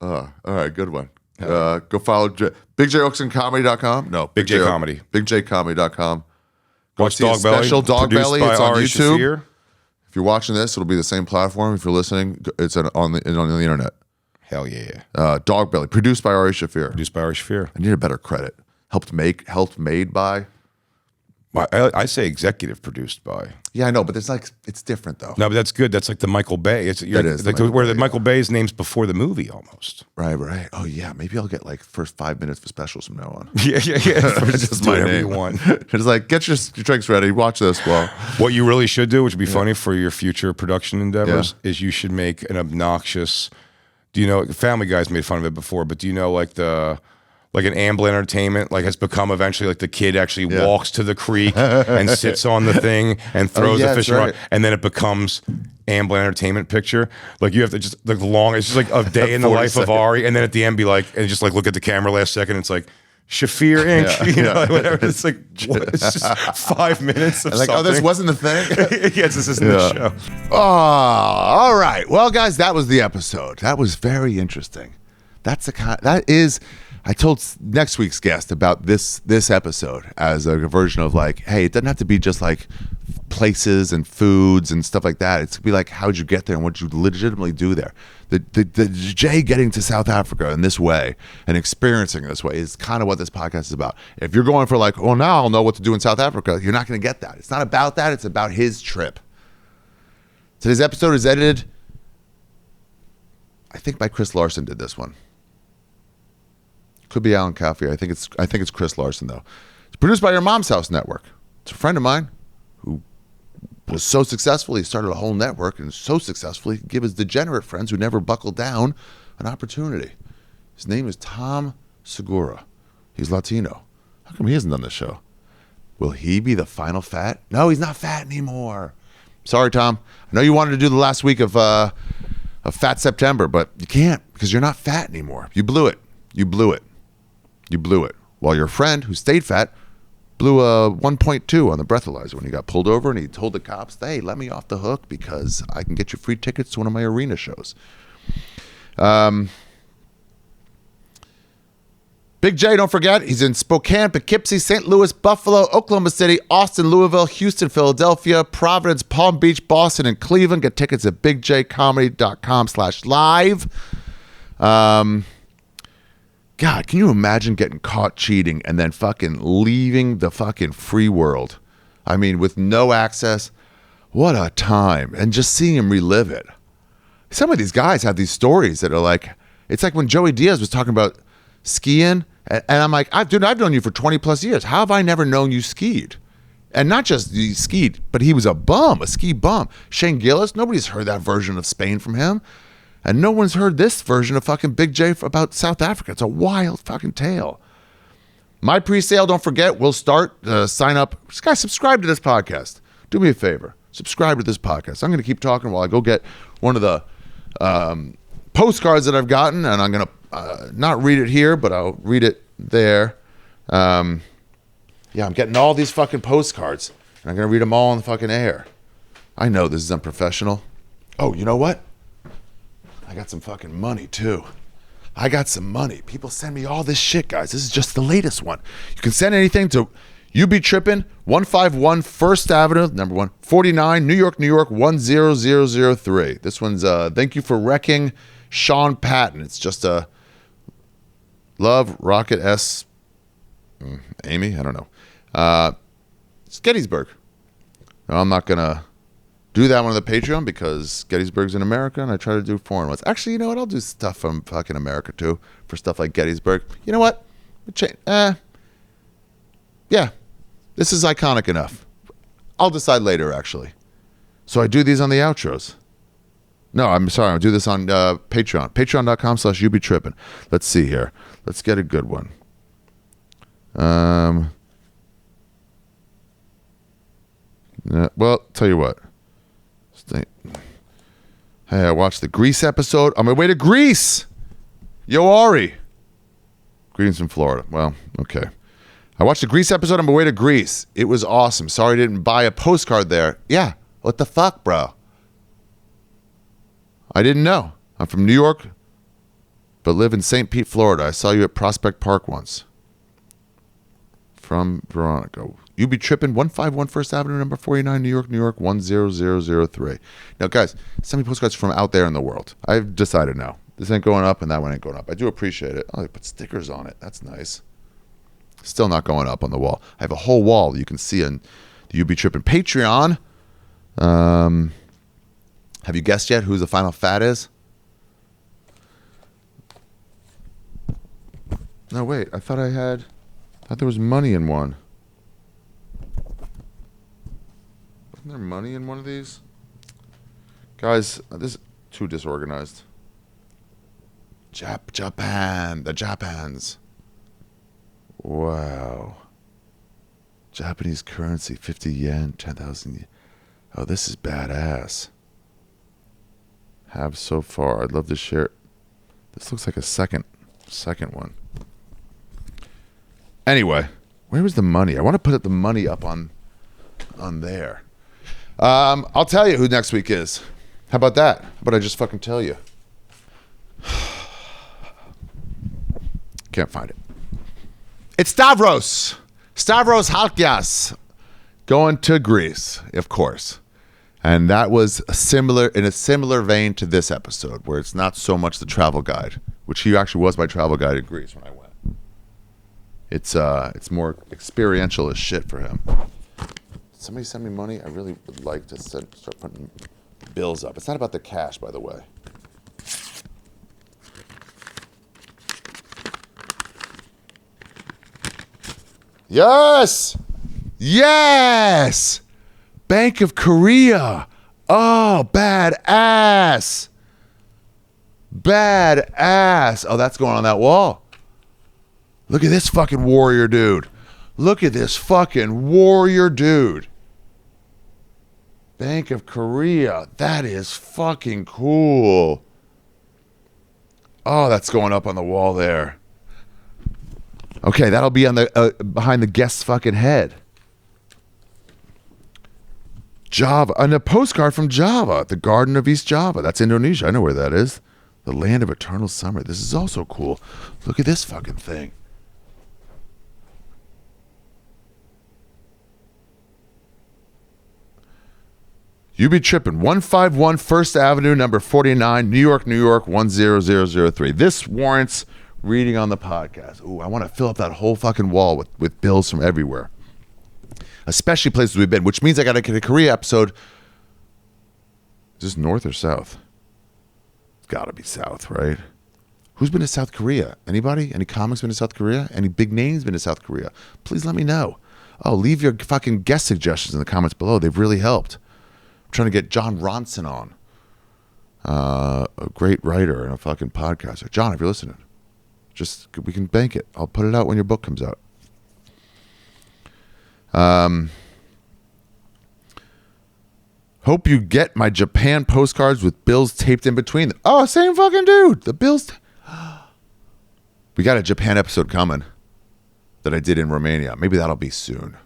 All right, good one. Go follow BigJOakersonComedy.com. No, Big J Comedy. BigJComedy.com. Go Watch see his Dog Belly. special Dog produced Belly. by It's on Ari YouTube. Shaffir. If you're watching this, it'll be the same platform. If you're listening, it's on the internet. Hell yeah. Dog Belly, produced by Ari Shaffir. Produced by Ari Shaffir. I need a better credit. Helped made by. I say executive produced by. Yeah, I know, but it's different though. No, but that's good. That's like the Michael Bay. It is like the where Michael the Bay, Michael Bay's name's before the movie almost. Right. Oh yeah, maybe I'll get like first 5 minutes for specials from now on. Yeah. Just do my whatever name. you want. It's like get your drinks ready. Watch this. Well, What you really should do, which would be funny for your future production endeavors, is you should make an obnoxious. Do you know Family Guy's made fun of it before? But do you know like an Amblin Entertainment has become eventually like the kid actually walks to the creek and sits on the thing and throws a fishing rod, and then it becomes Amblin Entertainment picture. Like you have to just it's just like a day in the life of Ari, and then at the end be like, and just like look at the camera last second. It's like Shaffir Inc. Whatever. It's like it's just 5 minutes of like something. oh, this wasn't the thing. Yes, this isn't the show. Oh, all right. Well, guys, that was the episode. That was very interesting. I told next week's guest about this episode as a version of like, hey, it doesn't have to be just like places and foods and stuff like that. It's to be like, how'd you get there and what you legitimately do there? The Jay getting to South Africa in this way and experiencing it this way is kind of what this podcast is about. If you're going for like, well, now I'll know what to do in South Africa, you're not going to get that. It's not about that. It's about his trip. Today's episode is edited, I think by Chris Larson did this one. Could be Alan Caffey. I think it's Chris Larson though. It's produced by Your Mom's House Network. It's a friend of mine who was so successful he started a whole network, and so successful he could give his degenerate friends who never buckled down an opportunity. His name is Tom Segura. He's Latino. How come he hasn't done this show? Will he be the final fat? No, he's not fat anymore. Sorry, Tom. I know you wanted to do the last week of Fat September, but you can't because you're not fat anymore. You blew it. You blew it. While your friend who stayed fat blew a 1.2 on the breathalyzer when he got pulled over, and he told the cops, hey, let me off the hook because I can get you free tickets to one of my arena shows. Big J, don't forget, he's in Spokane, Poughkeepsie, St. Louis, Buffalo, Oklahoma City, Austin, Louisville, Houston, Philadelphia, Providence, Palm Beach, Boston, and Cleveland. Get tickets at bigjcomedy.com/live. God, can you imagine getting caught cheating and then fucking leaving the fucking free world? I mean, with no access. What a time. And just seeing him relive it. Some of these guys have these stories that are like, it's like when Joey Diaz was talking about skiing, and I'm like, I've known you for 20 plus years. How have I never known you skied? And not just he skied, but he was a ski bum. Shane Gillis, nobody's heard that version of Spain from him. And no one's heard this version of fucking Big J about South Africa. It's a wild fucking tale. My pre-sale, don't forget, will start. Sign up. Guys, subscribe to this podcast. Do me a favor. Subscribe to this podcast. I'm going to keep talking while I go get one of the postcards that I've gotten, and I'm going to not read it here, but I'll read it there. I'm getting all these fucking postcards, and I'm going to read them all on the fucking air. I know this is unprofessional. Oh, you know what? I got some fucking money, too. I got some money. People send me all this shit, guys. This is just the latest one. You can send anything to You Be Trippin, 151 First Avenue, number 149, New York, New York, 10003. This one's thank you for wrecking Sean Patton. It's just a love, Rocket S. Amy? I don't know. It's Gettysburg. Now, I'm not going to do that one on the Patreon because Gettysburg's in America and I try to do foreign ones. Actually, you know what? I'll do stuff from fucking America too for stuff like Gettysburg. You know what? Yeah, this is iconic enough. I'll decide later, actually. So I do these on the outros. No, I'm sorry. I'll do this on Patreon. Patreon.com/youbetrippin. Let's see here. Let's get a good one. Well, tell you what. Hey, I watched the Grease episode. On my way to Greece. Yo, Ari. Greetings from Florida. Well, okay. I watched the Grease episode on my way to Greece. It was awesome. Sorry I didn't buy a postcard there. Yeah. What the fuck, bro? I didn't know. I'm from New York, but live in St. Pete, Florida. I saw you at Prospect Park once. From Veronica. You Be Trippin, 151 First Avenue, number 49, New York, New York, 10003. Now, guys, send me postcards from out there in the world. I've decided now. This ain't going up and that one ain't going up. I do appreciate it. Oh, they put stickers on it. That's nice. Still not going up on the wall. I have a whole wall you can see on the You Be Trippin Patreon. Have you guessed yet who the final fat is? No, wait. I thought there was money in one. Wasn't there money in one of these? Guys, this is too disorganized. Japan. The Japans. Wow. Japanese currency, 50 yen, 10,000 yen. Oh, this is badass. Have so far. I'd love to share. This looks like a second one. Anyway, where was the money? I want to put the money up on there. I'll tell you who next week is. How about that? But I just fucking tell you. Can't find it. It's Stavros Halkias going to Greece, of course. And that was in a similar vein to this episode, where it's not so much the travel guide, which he actually was my travel guide in Greece when I went. It's more experiential as shit for him. Somebody send me money. I really would like to start putting bills up. It's not about the cash, by the way. Yes! Yes! Bank of Korea. Oh, badass. Badass. Oh, that's going on that wall. Look at this fucking warrior dude. Look at this fucking warrior dude. Bank of Korea. That is fucking cool. Oh, that's going up on the wall there. Okay, that'll be on the behind the guest's fucking head. Java, and a postcard from Java, the Garden of East Java. That's Indonesia. I know where that is. The land of eternal summer. This is also cool. Look at this fucking thing. You Be Trippin, 151 First Avenue, number 49, New York, New York, 10003. This warrants reading on the podcast. Ooh, I want to fill up that whole fucking wall with bills from everywhere. Especially places we've been, which means I got to get a Korea episode. Is this north or south? It's got to be south, right? Who's been to South Korea? Anybody? Any comics been to South Korea? Any big names been to South Korea? Please let me know. Oh, leave your fucking guest suggestions in the comments below. They've really helped. I'm trying to get John Ronson on. A great writer and a fucking podcaster. John, if you're listening, we can bank it. I'll put it out when your book comes out. Hope you get my Japan postcards with bills taped in between them. Oh, same fucking dude. The bills. We got a Japan episode coming that I did in Romania. Maybe that'll be soon.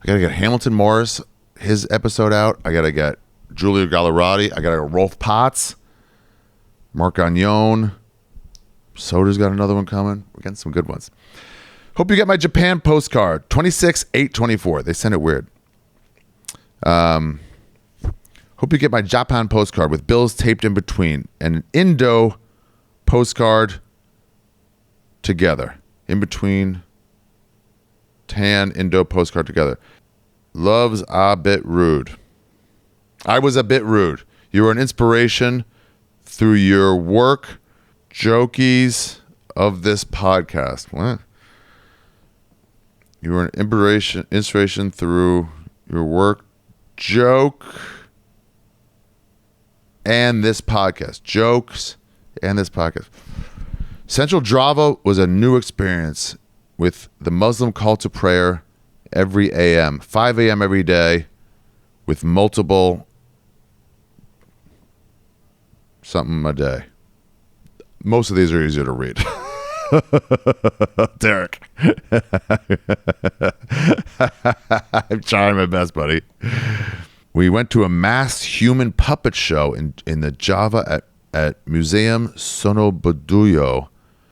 I got to get Hamilton Morris, his episode out. I got to get Giulio Gallerati. I got to get Rolf Potts, Marc Gagnon. Soda's got another one coming. We're getting some good ones. Hope you get my Japan postcard. 26/8/24. They sent it weird. Hope you get my Japan postcard with bills taped in between and an Indo postcard together. In between tan Indo postcard together. Love's a bit rude. I was a bit rude. You were an inspiration through your work, jokies of this podcast. What? You were an inspiration through your work, joke, and this podcast. Jokes and this podcast. Central Java was a new experience with the Muslim call to prayer every AM, 5 a.m. every day with multiple something a day. Most of these are easier to read. Derek. I'm trying my best, buddy. We went to a masked human puppet show in the Java at Museum Sonobuduyo,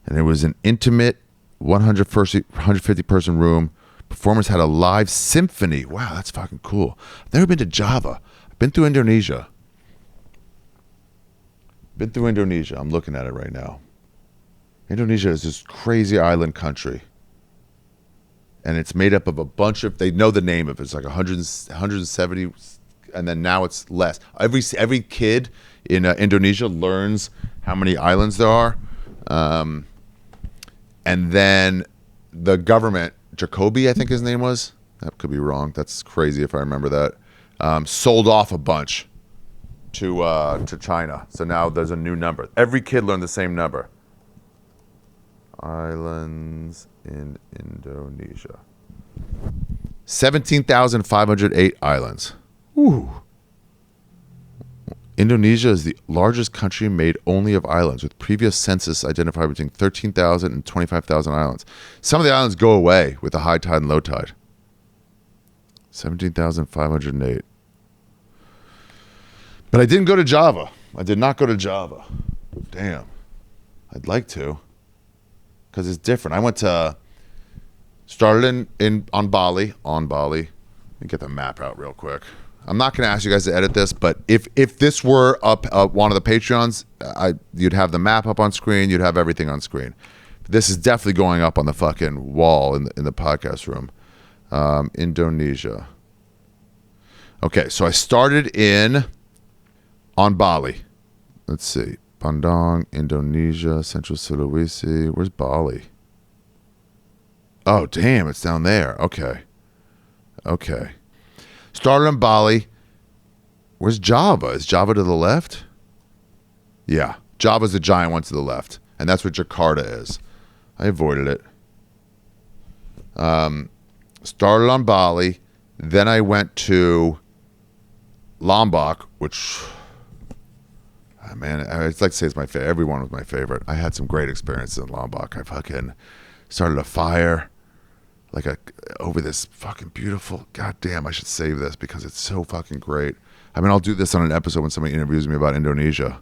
and it was an intimate 150 person room. Performers had a live symphony. Wow, that's fucking cool. I've never been to Java. I've been to Indonesia. I'm looking at it right now. Indonesia is this crazy island country. And it's made up of a bunch of, they know the name of it. It's like 170, and then now it's less. Every kid in Indonesia learns how many islands there are. And then the government, Jacoby, I think his name was. That could be wrong. That's crazy if I remember that. Sold off a bunch to China. So now there's a new number. Every kid learned the same number. Islands in Indonesia. 17,508 islands. Ooh. Indonesia is the largest country made only of islands, with previous census identified between 13,000 and 25,000 islands. Some of the islands go away with the high tide and low tide. 17,508. But I didn't go to Java. I did not go to Java. Damn. I'd like to, because it's different. I went to, started on Bali. Let me get the map out real quick. I'm not going to ask you guys to edit this, but if this were up one of the Patreons, you'd have the map up on screen. You'd have everything on screen. This is definitely going up on the fucking wall in the podcast room. Indonesia. Okay, so I started on Bali. Let's see. Bandung, Indonesia, Central Sulawesi. Where's Bali? Oh, damn, it's down there. Okay. Started on Bali. Where's Java? Is Java to the left? Yeah. Java's the giant one to the left. And that's what Jakarta is. I avoided it. Started on Bali. Then I went to Lombok, which, man, I'd like to say it's my favorite. Everyone was my favorite. I had some great experiences in Lombok. I fucking started a fire over this fucking beautiful, goddamn, I should save this because it's so fucking great. I mean, I'll do this on an episode when somebody interviews me about Indonesia.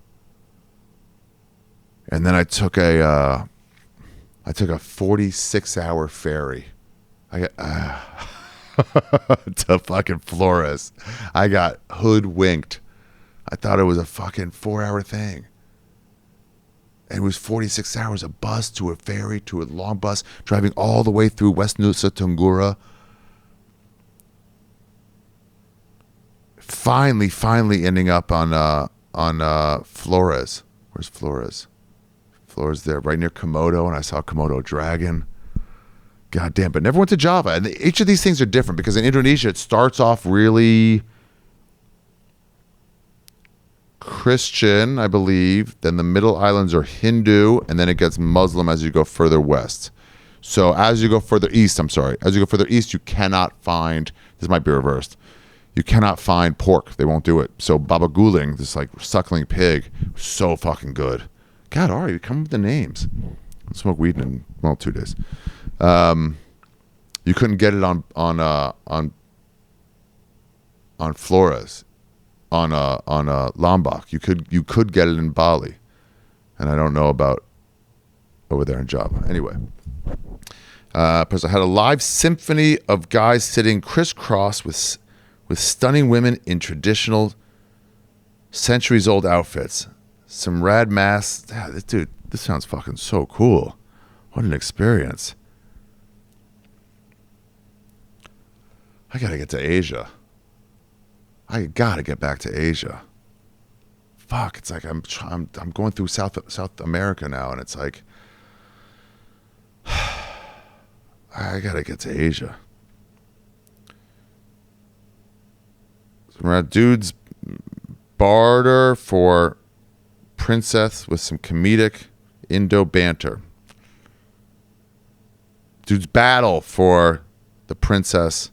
And then I took a 46-hour ferry. To fucking Flores. I got hoodwinked. I thought it was a fucking 4-hour thing. And it was 46 hours, a bus to a ferry to a long bus, driving all the way through West Nusa Tenggara. Finally ending up on Flores. Where's Flores? Flores there, right near Komodo, and I saw Komodo dragon. God damn, but never went to Java. And each of these things are different because in Indonesia, it starts off really Christian, I believe. Then the middle islands are Hindu, and then it gets Muslim as you go further west. So as you go further east, you cannot find, this might be reversed, you cannot find pork. They won't do it. So baba guling, this like suckling pig, so fucking good. God, Ari, you come with the names. I'll smoke weed in 2 days. You couldn't get it on Flores, on Lombok. You could get it in Bali, and I don't know about over there in Java. Anyway, Plus, I had a live symphony of guys sitting crisscross with stunning women in traditional centuries-old outfits. Some rad masks. Yeah, this sounds fucking so cool. What an experience. I gotta get to Asia. I gotta get back to Asia. Fuck, it's like I'm going through South America now, and it's like I gotta get to Asia. Some dudes barter for princess with some comedic Indo banter. Dudes battle for the princess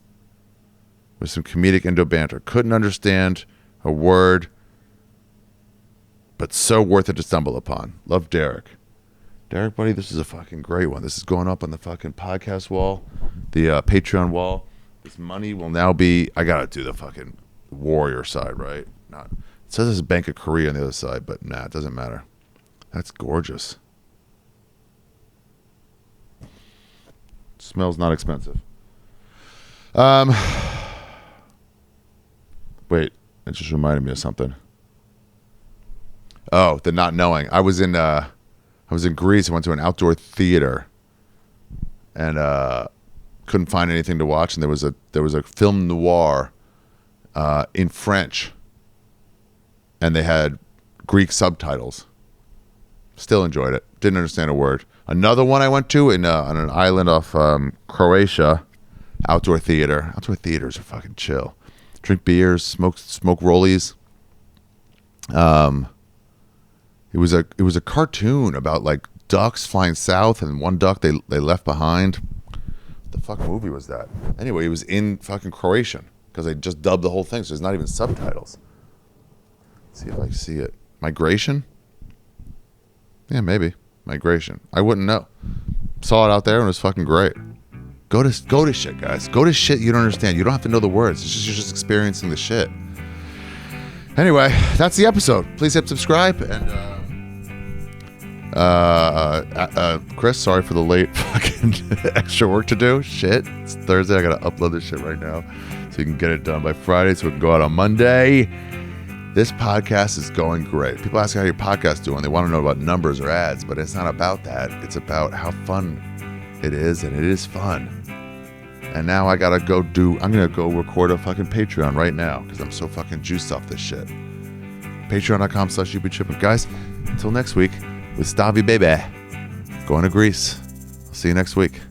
with some comedic Indo banter. Couldn't understand a word, but so worth it to stumble upon. Love Derek. Derek, buddy, this is a fucking great one. This is going up on the fucking podcast wall, the Patreon wall. This money will now be, I gotta do the fucking warrior side, right? Not. It says there's a Bank of Korea on the other side, but nah, it doesn't matter. That's gorgeous. Smells not expensive. Wait, it just reminded me of something. Oh, the not knowing. I was in Greece. I went to an outdoor theater, and couldn't find anything to watch. And there was a film noir in French, and they had Greek subtitles. Still enjoyed it. Didn't understand a word. Another one I went to on an island off Croatia, outdoor theater. Outdoor theaters are fucking chill. Drink beers, smoke rollies. It was a cartoon about like ducks flying south, and one duck they left behind. What the fuck movie was that? Anyway, it was in fucking Croatian because they just dubbed the whole thing, so there's not even subtitles. Let's see if I see it. Migration? Yeah, maybe. Migration. I wouldn't know. Saw it out there and it was fucking great. Go to shit, guys. Go to shit you don't understand. You don't have to know the words. You're just experiencing the shit. Anyway, that's the episode. Please hit subscribe. And Chris, sorry for the late fucking extra work to do. Shit. It's Thursday. I gotta upload this shit right now so you can get it done by Friday so we can go out on Monday. This podcast is going great. People ask how your podcast doing. They want to know about numbers or ads, but it's not about that. It's about how fun it is, and it is fun. And now I'm gonna go record a fucking Patreon right now because I'm so fucking juiced off this shit. Patreon.com/You Be Trippin. Guys, until next week with Stavi Baby. Going to Greece. I'll see you next week.